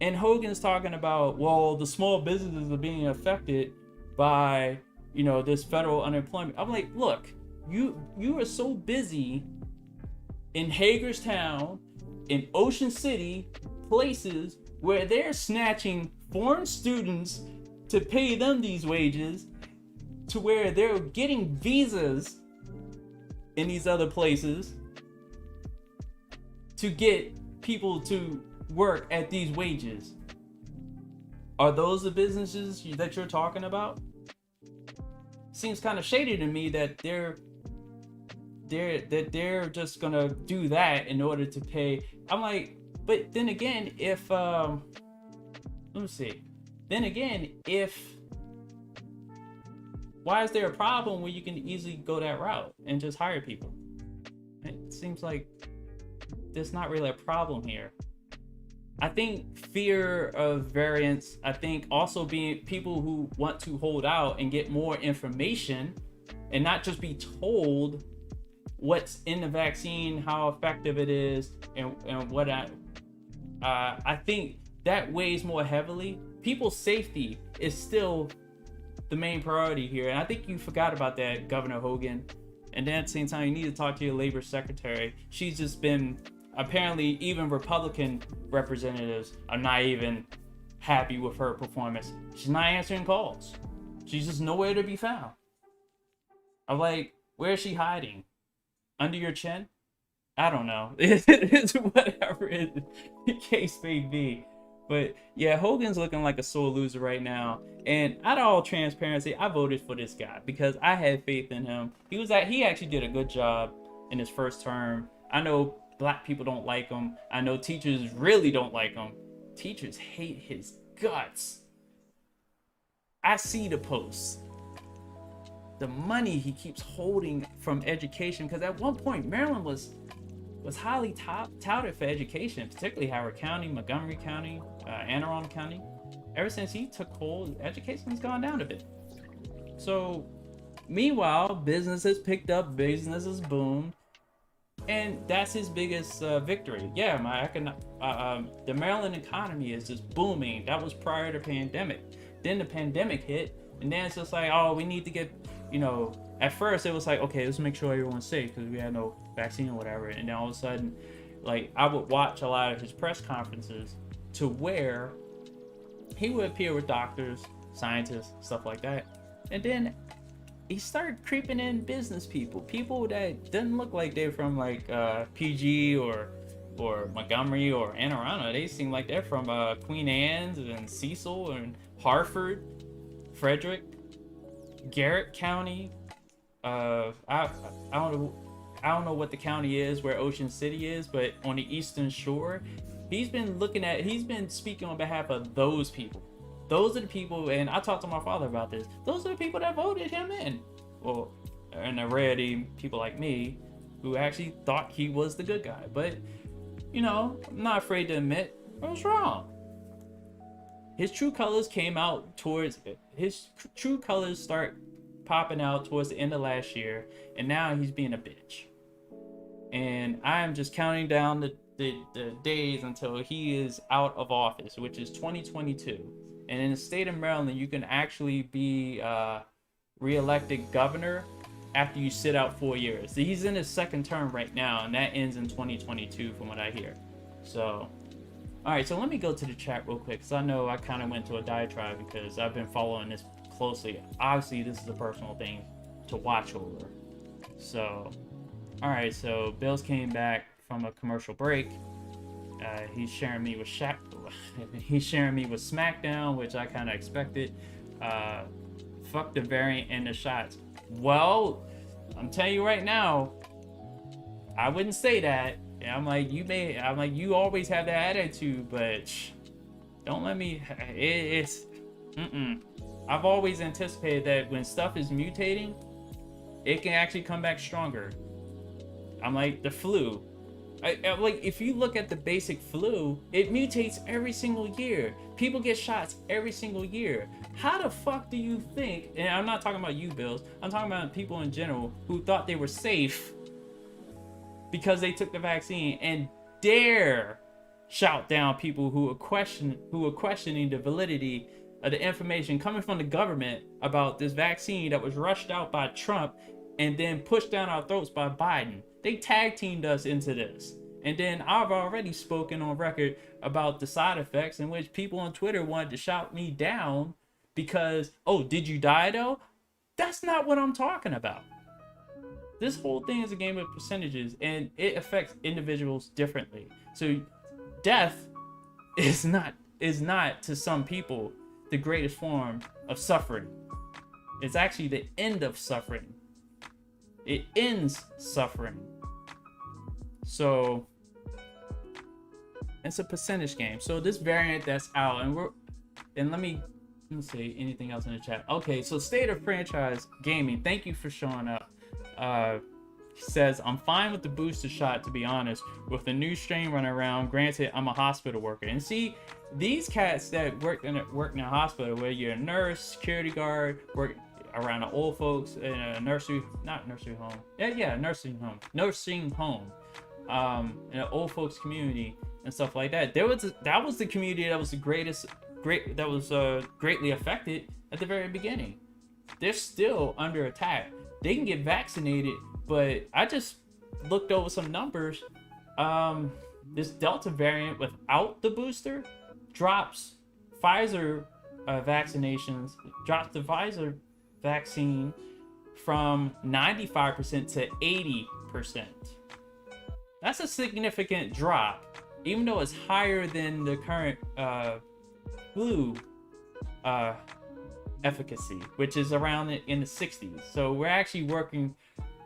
And Hogan's talking about, well, the small businesses are being affected by, this federal unemployment. I'm like, look, you are so busy in Hagerstown, in Ocean City, places where they're snatching foreign students to pay them these wages to where they're getting visas in these other places to get people to work at these wages. Are those the businesses that you're talking about? Seems kind of shady to me that they're just gonna do that in order to pay. I'm like, but then again, if let me see. Then again, why is there a problem when you can easily go that route and just hire people? It seems like there's not really a problem here. I think fear of variance, I think also being people who want to hold out and get more information and not just be told what's in the vaccine, how effective it is, and what I think that weighs more heavily. People's safety is still the main priority here. And I think you forgot about that, Governor Hogan. And then at the same time, you need to talk to your labor secretary. She's just been, apparently even Republican representatives are not even happy with her performance. She's not answering calls. She's just nowhere to be found. I'm like, where is she hiding? Under your chin? I don't know. It's whatever the case may be. But yeah, Hogan's looking like a sore loser right now. And out of all transparency, I voted for this guy because I had faith in him. He actually did a good job in his first term. I know black people don't like him. I know teachers really don't like him. Teachers hate his guts. I see the posts. The money he keeps holding from education, because at one point Maryland was highly touted for education, particularly Howard County, Montgomery County, Anne Arundel County. Ever since he took hold, education's gone down a bit. So meanwhile, business has picked up, business has boomed, and that's his biggest victory. Yeah, the Maryland economy is just booming. That was prior to pandemic. Then the pandemic hit, and then it's just like, oh, we need to get, at first it was like, okay, let's make sure everyone's safe because we had no vaccine or whatever. And then all of a sudden, like, I would watch a lot of his press conferences to where he would appear with doctors, scientists, stuff like that. And then he started creeping in business people that didn't look like they're from like PG or Montgomery or Anne Arundel. They seem like they're from Queen Anne's and Cecil and Hartford, Frederick, Garrett County. I don't know what the county is where Ocean City is, but on the Eastern Shore, he's been speaking on behalf of those people. Those are the people, and I talked to my father about this. Those are the people that voted him in. Well, and a rarity, people like me, who actually thought he was the good guy. But, I'm not afraid to admit I was wrong. His true colors start popping out towards the end of last year, and now he's being a bitch. And I am just counting down the days until he is out of office, which is 2022. And in the state of Maryland, you can actually be re-elected governor after you sit out 4 years. So he's in his second term right now, and that ends in 2022 from what I hear. So, all right, so let me go to the chat real quick, because I know I kind of went to a diatribe because I've been following this closely. Obviously, this is a personal thing to watch over. So, all right, so Bills came back from a commercial break. He's sharing me with SmackDown, which I kind of expected. Fuck the variant and the shots. Well, I'm telling you right now, I wouldn't say that. And I'm like, you always have that attitude, but don't let me. I've always anticipated that when stuff is mutating, it can actually come back stronger. I'm like the flu. Like, if you look at the basic flu, it mutates every single year. People get shots every single year. How the fuck do you think, and I'm not talking about you, Bills, I'm talking about people in general who thought they were safe because they took the vaccine and dare shout down people who are questioning the validity of the information coming from the government about this vaccine that was rushed out by Trump and then pushed down our throats by Biden. They tag teamed us into this. And then I've already spoken on record about the side effects in which people on Twitter wanted to shout me down because, oh, did you die though? That's not what I'm talking about. This whole thing is a game of percentages, and it affects individuals differently. So death is not to some people the greatest form of suffering. It's actually the end of suffering. It ends suffering. So it's a percentage game. So this variant that's out, and let me see anything else in the chat. Okay, so State of Franchise Gaming, thank you for showing up. Says, I'm fine with the booster shot, to be honest, with the new strain running around. Granted, I'm a hospital worker. And see, these cats that work in a hospital, where you're a nurse, security guard, work around the old folks in a nursing home, in an old folks community and stuff like that. That was the community that was greatly affected at the very beginning. They're still under attack. They can get vaccinated, but I just looked over some numbers. This Delta variant without the booster drops Pfizer vaccinations, drops the Pfizer vaccine from 95% to 80%. That's a significant drop, even though it's higher than the current flu efficacy, which is around in the 60s. So we're actually working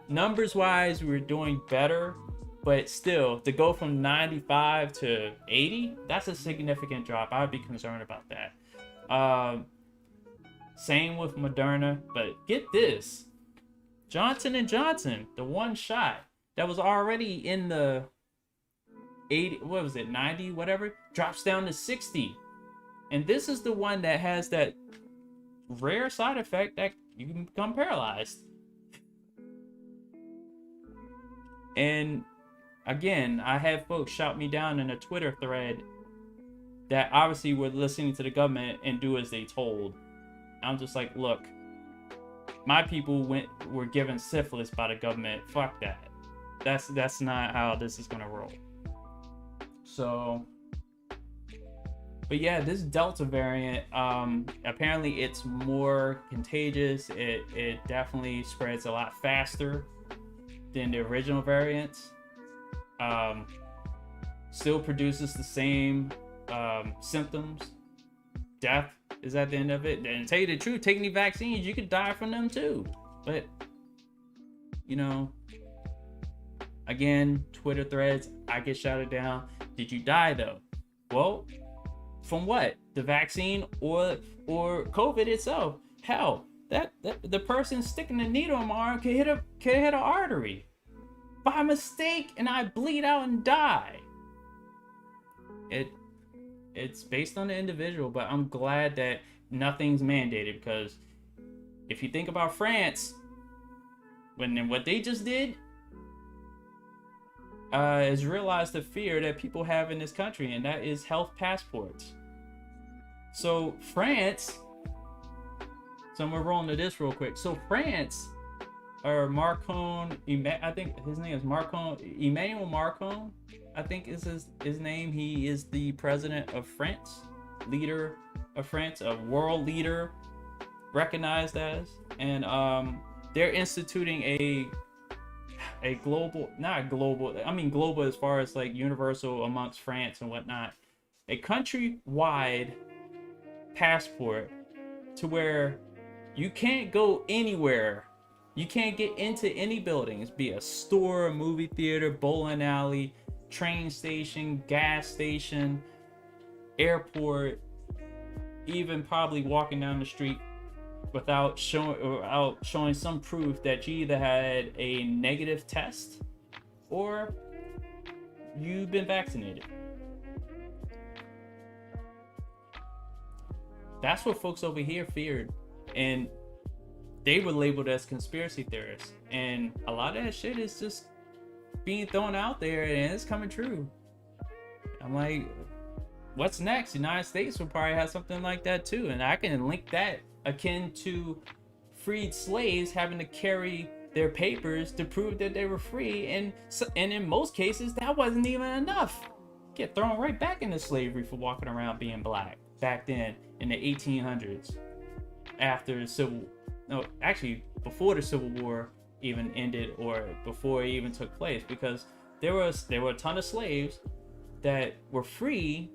numbers wise, we're doing better, but still to go from 95 to 80, that's a significant drop. I would be concerned about that. Same with Moderna, but get this, Johnson & Johnson, the one shot that was already in the 80, 90, whatever, drops down to 60. And this is the one that has that rare side effect that you can become paralyzed. And again, I had folks shout me down in a Twitter thread that obviously were listening to the government and do as they told. I'm just like, look, my people were given syphilis by the government. Fuck that. That's not how this is gonna roll. So, but yeah, this Delta variant, apparently it's more contagious. It definitely spreads a lot faster than the original variants. Still produces the same symptoms. Death is at the end of it. And to tell you the truth, taking the vaccines, you could die from them too. But, you know, again, Twitter threads, I get shouted down. Did you die though? Well, from what? The vaccine or COVID itself? Hell, that the person sticking the needle in my arm can hit an artery by mistake, and I bleed out and die. It's based on the individual, but I'm glad that nothing's mandated, because if you think about France, what they just did is realize the fear that people have in this country, and that is health passports. So France, so I'm gonna roll into this real quick. So France, or Macron, I think his name is Macron, Emmanuel Macron, I think is his name. He is the president of France, leader of France, a world leader, recognized as, and they're instituting a global, not global, I mean global as far as like universal amongst France and whatnot, a country-wide passport to where you can't go anywhere. You can't get into any buildings, be it a store, a movie theater, bowling alley, train station, gas station, airport, even probably walking down the street without showing some proof that you either had a negative test or you've been vaccinated. That's what folks over here feared, and they were labeled as conspiracy theorists, and a lot of that shit is just being thrown out there, and it's coming true. I'm like, what's next? United States will probably have something like that too, and I can link that akin to freed slaves having to carry their papers to prove that they were free, and in most cases that wasn't even enough. Get thrown right back into slavery for walking around being black back then in the 1800s, after the before the Civil War even ended, or before it even took place, because there were a ton of slaves that were free,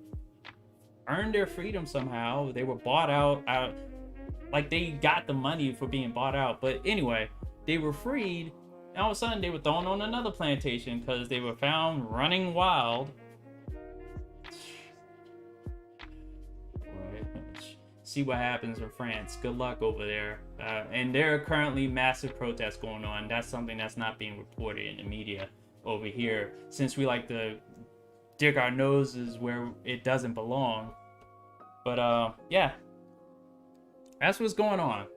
earned their freedom somehow. They were bought out, like they got the money for being bought out, but anyway, they were freed, and all of a sudden they were thrown on another plantation because they were found running wild. See what happens in France. Good luck over there. And there are currently massive protests going on. That's something that's not being reported in the media over here, since we like to dig our noses where it doesn't belong. But yeah, that's what's going on.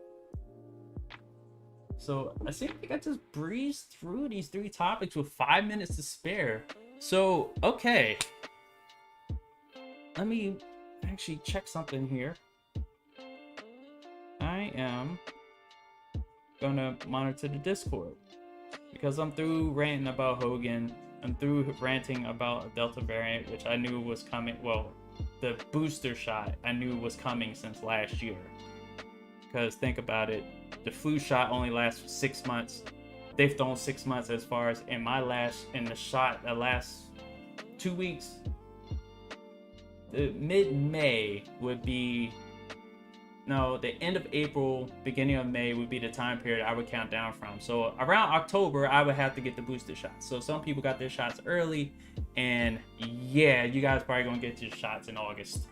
So I seem like I just breezed through these 3 topics with 5 minutes to spare. So okay, let me actually check something here. I am gonna monitor the Discord, because I'm through ranting about Hogan. I'm through ranting about a Delta variant, which I knew was coming. Well, the booster shot I knew was coming since last year. Because think about it, the flu shot only lasts for 6 months. They've thrown 6 months as far as in the shot that lasts 2 weeks. The mid-May would be, no, the end of April, beginning of May would be the time period I would count down from. So around October, I would have to get the booster shot. So some people got their shots early, and yeah, you guys probably gonna get your shots in August.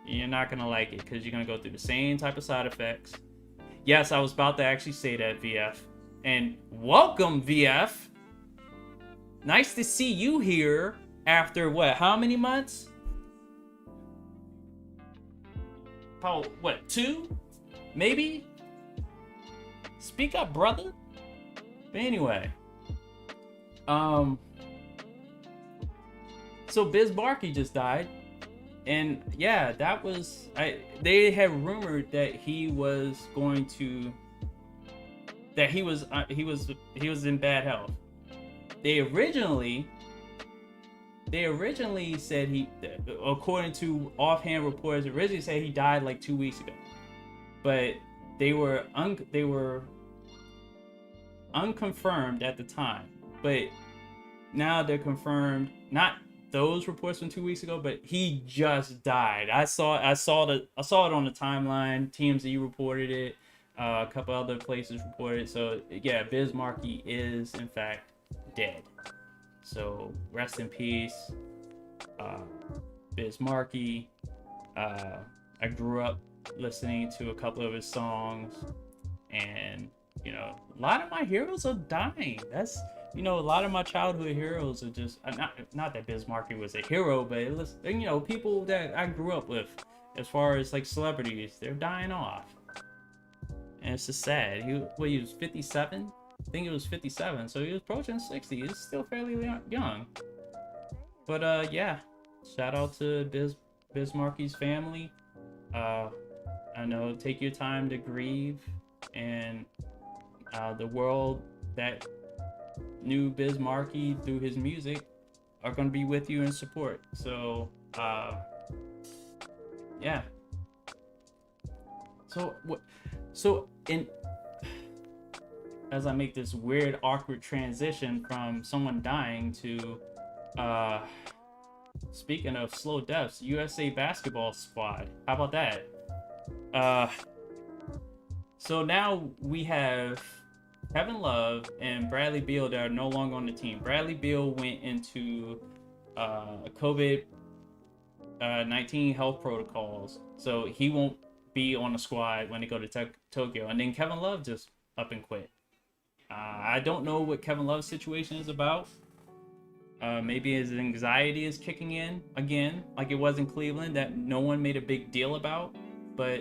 You're not gonna like it, because you're gonna go through the same type of side effects. Yes, I was about to actually say that, VF. And welcome, VF. Nice to see you here after what? How many months? What, 2? Maybe? Speak up, brother. But anyway. So Biz Markie just died. And yeah, that was, they had rumored that he was going to, that he was in bad health. They originally said he, according to offhand reports, originally said he died like 2 weeks ago, but they were unconfirmed at the time. But now they're confirmed. Not those reports from 2 weeks ago, but he just died. I saw it on the timeline. TMZ reported it. A couple other places reported it. So yeah, Biz Markie is in fact dead. So rest in peace, Biz Markie. I grew up listening to a couple of his songs, and you know, a lot of my heroes are dying. That's, you know, a lot of my childhood heroes are just not that Biz Markie was a hero, but it was, you know, people that I grew up with, as far as like celebrities, they're dying off, and it's just sad. He was 57. I think it was 57, so he was approaching 60. He's still fairly young. But yeah, shout out to Biz Markie's family. I know, take your time to grieve, and the world that knew Biz Markie through his music are going to be with you in support. So yeah. So as I make this weird, awkward transition from someone dying to, speaking of slow deaths, USA basketball squad. How about that? So now we have Kevin Love and Bradley Beal that are no longer on the team. Bradley Beal went into COVID-19 health protocols, so he won't be on the squad when they go to Tokyo. And then Kevin Love just up and quit. I don't know what Kevin Love's situation is about. Maybe his anxiety is kicking in again, like it was in Cleveland, that no one made a big deal about. But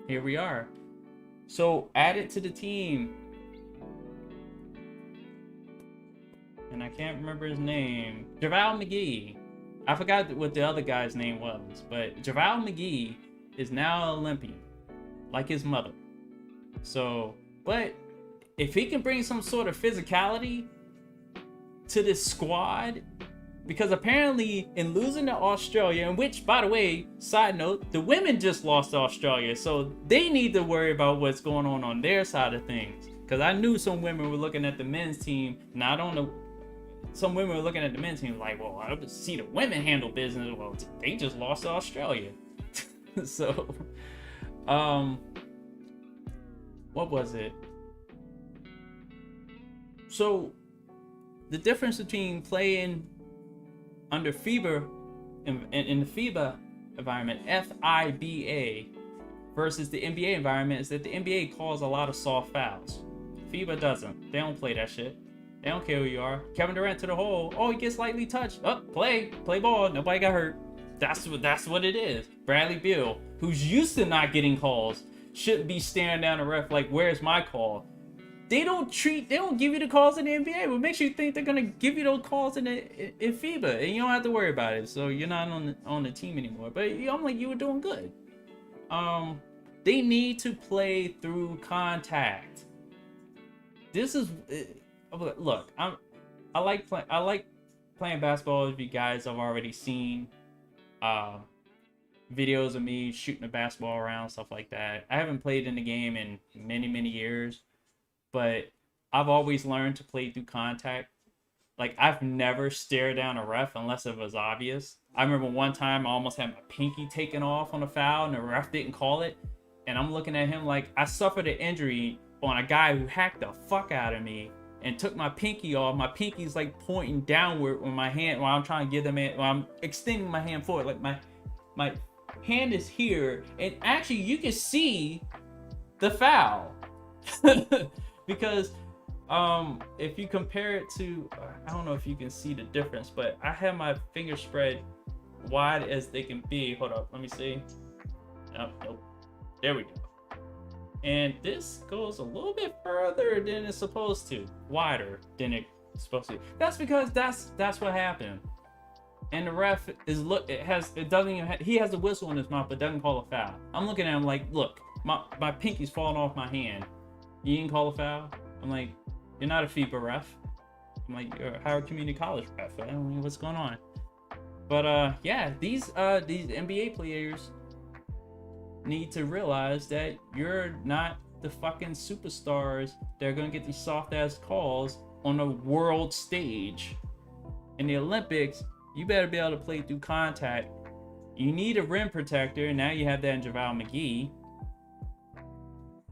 here we are. So added to the team, and I can't remember his name, JaVale McGee. I forgot what the other guy's name was, but JaVale McGee is now an Olympian, like his mother. So, but if he can bring some sort of physicality to this squad, because apparently in losing to Australia, in which, by the way, side note, the women just lost to Australia, so they need to worry about what's going on their side of things. Because I knew some women were looking at the men's team, and I don't know, some women were looking at the men's team like, well, I would see the women handle business. Well, they just lost to Australia. So, what was it? So, the difference between playing under FIBA in the FIBA environment, FIBA, versus the NBA environment is that the NBA calls a lot of soft fouls. FIBA doesn't. They don't play that shit. They don't care who you are. Kevin Durant to the hole. Oh, he gets lightly touched. Oh, play ball. Nobody got hurt. That's what it is. Bradley Beal, who's used to not getting calls, shouldn't be staring down a ref like, where's my call? They don't give you the calls in the NBA. What makes you think they're gonna give you those calls in FIBA, and you don't have to worry about it? So you're not on the team anymore. But I'm like, you were doing good. They need to play through contact. This is look. I like playing basketball. If you guys have already seen videos of me shooting a basketball around, stuff like that. I haven't played in the game in many years. But I've always learned to play through contact. Like, I've never stared down a ref unless it was obvious. I remember one time I almost had my pinky taken off on a foul and the ref didn't call it. And I'm looking at him like I suffered an injury on a guy who hacked the fuck out of me and took my pinky off. My pinky's like pointing downward with my hand while I'm trying to give them while I'm extending my hand forward. Like my hand is here, and actually you can see the foul. Because if you compare it to, I don't know if you can see the difference, but I have my fingers spread wide as they can be. Hold up, let me see. Oh, nope. There we go. And this goes a little bit further than it's supposed to, wider than it's supposed to. That's because that's what happened. And the ref is he has the whistle in his mouth, but doesn't call a foul. I'm looking at him like, look, my pinky's falling off my hand. You didn't call a foul? I'm like, you're not a FIBA ref. I'm like, you're a Howard Community College ref. I don't know what's going on. But yeah, these NBA players need to realize that you're not the fucking superstars that are gonna get these soft ass calls on a world stage. In the Olympics, you better be able to play through contact. You need a rim protector, and now you have that in JaVale McGee.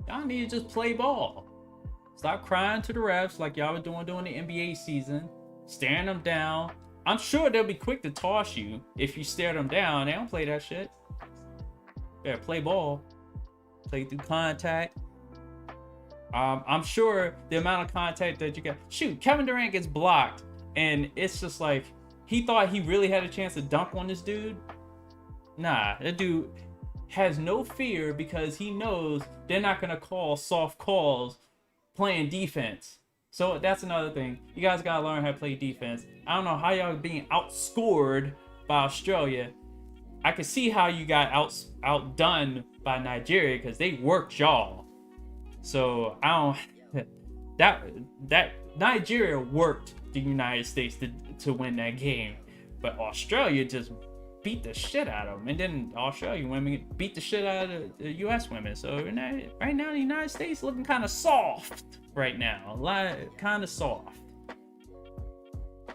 Y'all need to just play ball. Stop crying to the refs like y'all were doing during the NBA season, staring them down. I'm sure they'll be quick to toss you if you stare them down. They don't play that shit. Yeah, play ball. Play through contact. I'm sure the amount of contact that you got. Shoot, Kevin Durant gets blocked, and it's just like, he thought he really had a chance to dunk on this dude. Nah, that dude has no fear because he knows they're not gonna call soft calls playing defense. So that's another thing. You guys gotta learn how to play defense. I don't know how y'all are being outscored by Australia. I can see how you got outdone by Nigeria because they worked y'all. So I don't that Nigeria worked the United States to win that game, but Australia just beat the shit out of them, and then Australian women beat the shit out of the U.S. women. So right now, the United States looking kind of soft right now, kind of soft.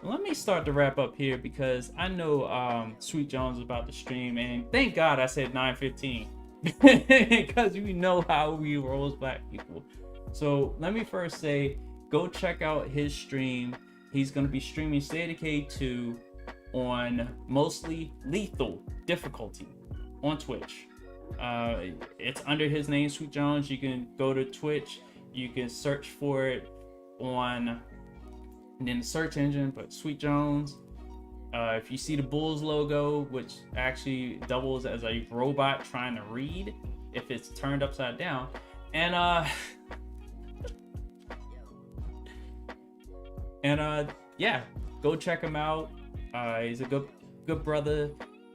Let me start to wrap up here because I know Sweet Jones is about to stream, and thank God I said 9:15 because we know how we roll as black people. So let me first say, go check out his stream. He's gonna be streaming State of K2 on mostly lethal difficulty on Twitch. It's under his name, Sweet Jones. You can go to Twitch, you can search for it on and then the search engine, but Sweet Jones. If you see the Bulls logo, which actually doubles as a robot trying to read if it's turned upside down, and yeah, go check him out. He's a good brother.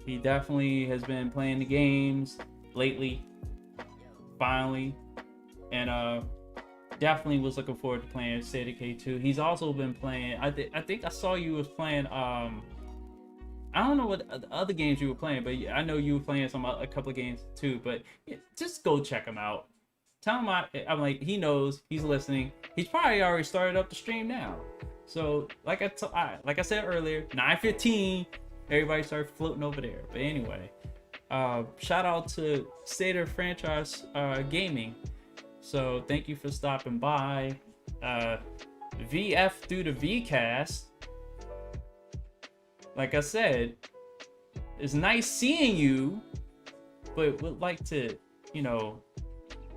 He definitely has been playing the games lately, finally, and definitely was looking forward to playing State of K2. He's also been playing. I think I saw you was playing. I don't know what other games you were playing, but I know you were playing a couple of games too. But yeah, just go check him out. Tell him I'm like, he knows, he's listening. He's probably already started up the stream now. So like I said earlier, 9:15, everybody started floating over there. But anyway, shout out to State of Franchise Gaming. So thank you for stopping by. VF through the VCast. Like I said, it's nice seeing you, but would like to,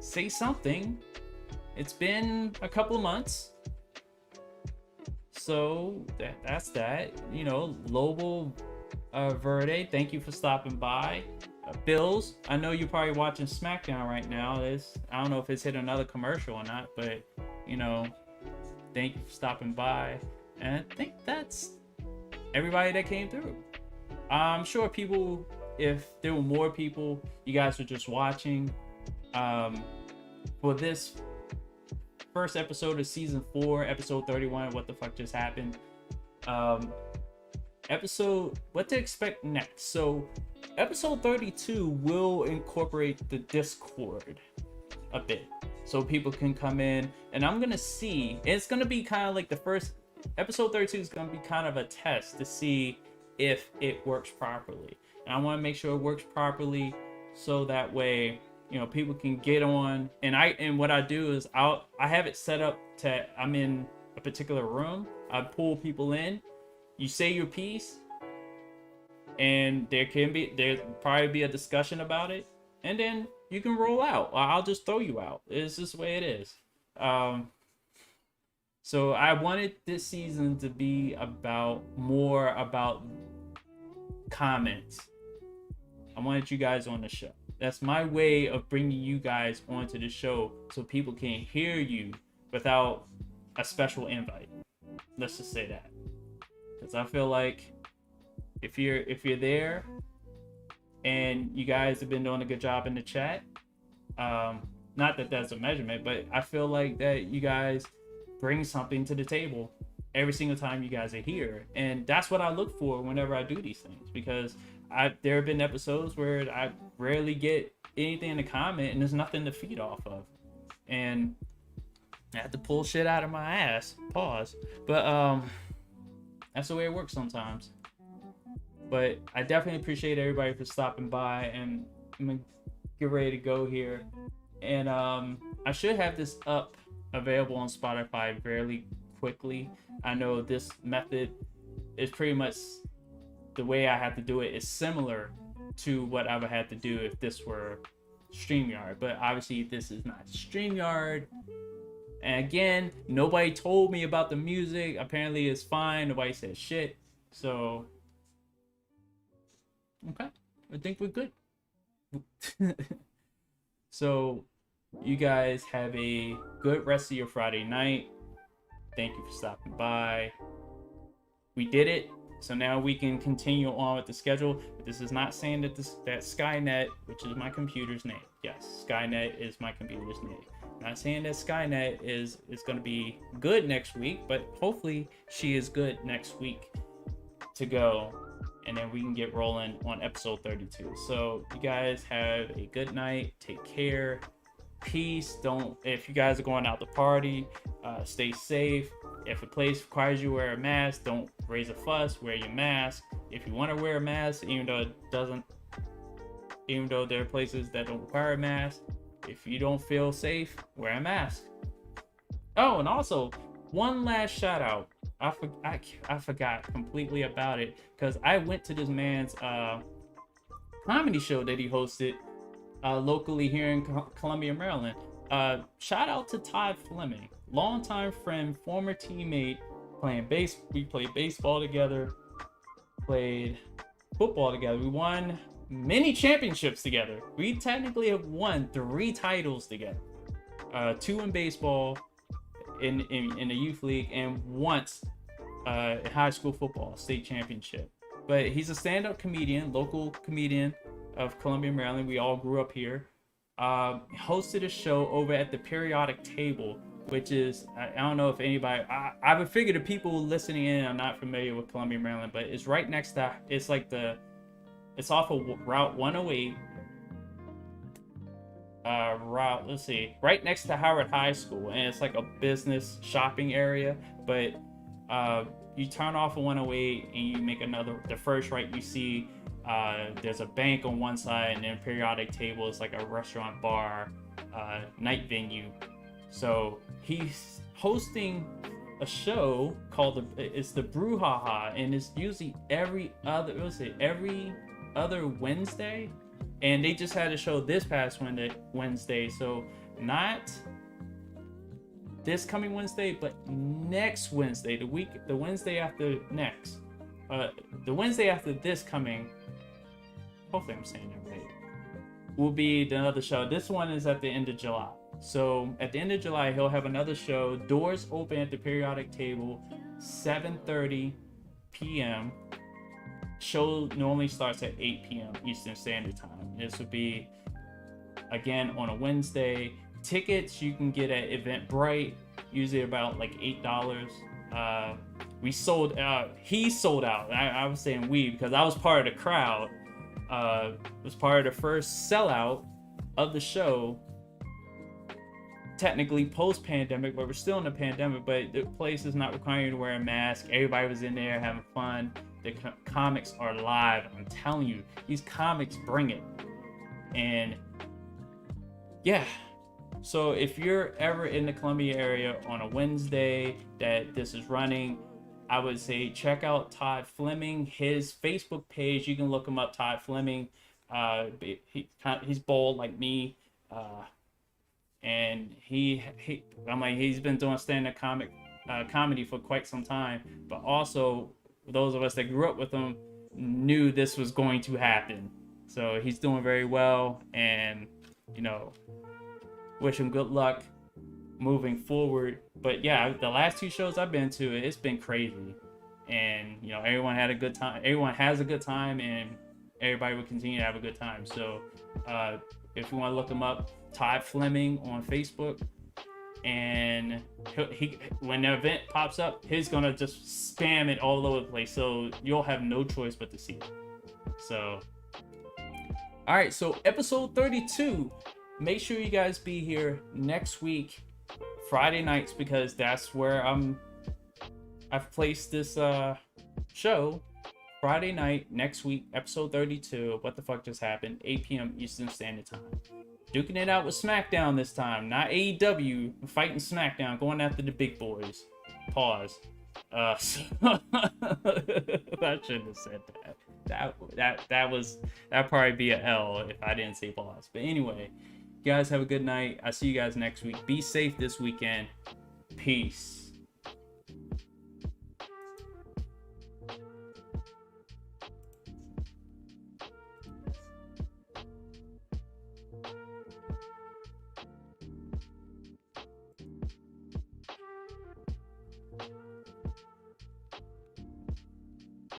say something. It's been a couple of months. So that's that. Lobo Verde, thank you for stopping by. Bills, I know you're probably watching SmackDown right now. I don't know if it's hit another commercial or not, but thank you for stopping by. And I think that's everybody that came through. I'm sure people, if there were more people, you guys were just watching. For this first episode of season 4, episode 31, what the fuck just happened? Episode, what to expect next? So episode 32 will incorporate the Discord a bit, so people can come in, and I'm gonna see. It's gonna be kind of like the first episode 32 is gonna be kind of a test to see if it works properly, and I want to make sure it works properly so that way people can get on. And what I do is I have it set up to, I'm in a particular room, I pull people in, you say your piece, and there'll probably be a discussion about it, and then you can roll out, or I'll just throw you out. It's just the way it is. So I wanted this season to be more about comments. I wanted you guys on the show. That's my way of bringing you guys onto the show, so people can hear you without a special invite. Let's just say that, because I feel like if you're there and you guys have been doing a good job in the chat, not that that's a measurement, but I feel like that you guys bring something to the table every single time you guys are here, and that's what I look for whenever I do these things, because there have been episodes where I rarely get anything in the comment and there's nothing to feed off of, and I have to pull shit out of my ass. Pause. But that's the way it works sometimes. But I definitely appreciate everybody for stopping by, and I'm gonna get ready to go here. And I should have this up available on Spotify fairly quickly. I know this method is pretty much the way I have to do it is similar to what I would have to do if this were StreamYard, but obviously this is not StreamYard. And again, nobody told me about the music. Apparently it's fine. Nobody said shit. So okay, I think we're good. So you guys have a good rest of your Friday night. Thank you for stopping by. We did it. So now we can continue on with the schedule. But this is not saying that that Skynet, which is my computer's name. Yes, Skynet is my computer's name. I'm not saying that Skynet is going to be good next week, but hopefully she is good next week to go. And then we can get rolling on episode 32. So you guys have a good night. Take care. Peace. If you guys are going out to party, stay safe. If a place requires you to wear a mask, don't raise a fuss. Wear your mask. If you want to wear a mask, even though there are places that don't require a mask, if you don't feel safe, wear a mask. Oh, and also one last shout out. I forgot completely about it, because I went to this man's comedy show that he hosted locally here in Columbia, Maryland. Shout out to Todd Fleming, longtime friend, former teammate, we played baseball together, played football together. We won many championships together. We technically have won 3 titles together. 2 in baseball, in the youth league, and once in high school football state championship. But he's a stand-up comedian, local comedian of Columbia, Maryland. We all grew up here. Hosted a show over at the Periodic Table, which is, I don't know if anybody, I would figure the people listening in are not familiar with Columbia, Maryland, but it's right next to, it's like it's off of Route 108, let's see, right next to Howard High School, and it's like a business shopping area, but you turn off of 108 and you make the first right you see, there's a bank on one side, and then periodic table is like a restaurant, bar, night venue. So he's hosting a show called it's the Brouhaha, and it's usually every other Wednesday, and they just had a show this past Wednesday, so not this coming Wednesday, but next Wednesday, the Wednesday after next, the Wednesday after this coming, hopefully I'm saying that right, will be another show. This one is at the end of July. So at the end of July, he'll have another show. Doors open at the periodic table, 7:30 p.m. Show normally starts at 8 p.m. Eastern Standard Time. This would be, again, on a Wednesday. Tickets you can get at Eventbrite, usually about like $8. We sold out. He sold out. I was saying we because I was part of the crowd. Was part of the first sellout of the show. Technically post-pandemic, but we're still in the pandemic. But the place is not requiring you to wear a mask. Everybody was in there having fun. The comics are live. I'm telling you, these comics bring it. And yeah. So if you're ever in the Columbia area on a Wednesday that this is running, I would say check out Todd Fleming, his Facebook page. You can look him up, Todd Fleming. He's bald like me, and he's been doing stand-up comedy for quite some time. But also, those of us that grew up with him knew this was going to happen. So he's doing very well, and wish him good luck moving forward. But yeah, the last two shows I've been to, it's been crazy, and everyone had a good time. Everyone has a good time, and everybody will continue to have a good time. So if you want to look him up, Todd Fleming on Facebook, and he when the event pops up, he's gonna just spam it all over the place, so you'll have no choice but to see it. So all right, so episode 32, make sure you guys be here next week, Friday nights, because that's where I've placed this show. Friday night next week, episode 32 of What the Fuck Just Happened, 8 p.m. Eastern Standard Time. Duking it out with SmackDown this time, not AEW. Fighting SmackDown, going after the big boys. Pause. I shouldn't have said that. That'd probably be a L if I didn't say pause. But anyway, you guys have a good night. I'll see you guys next week. Be safe this weekend. Peace.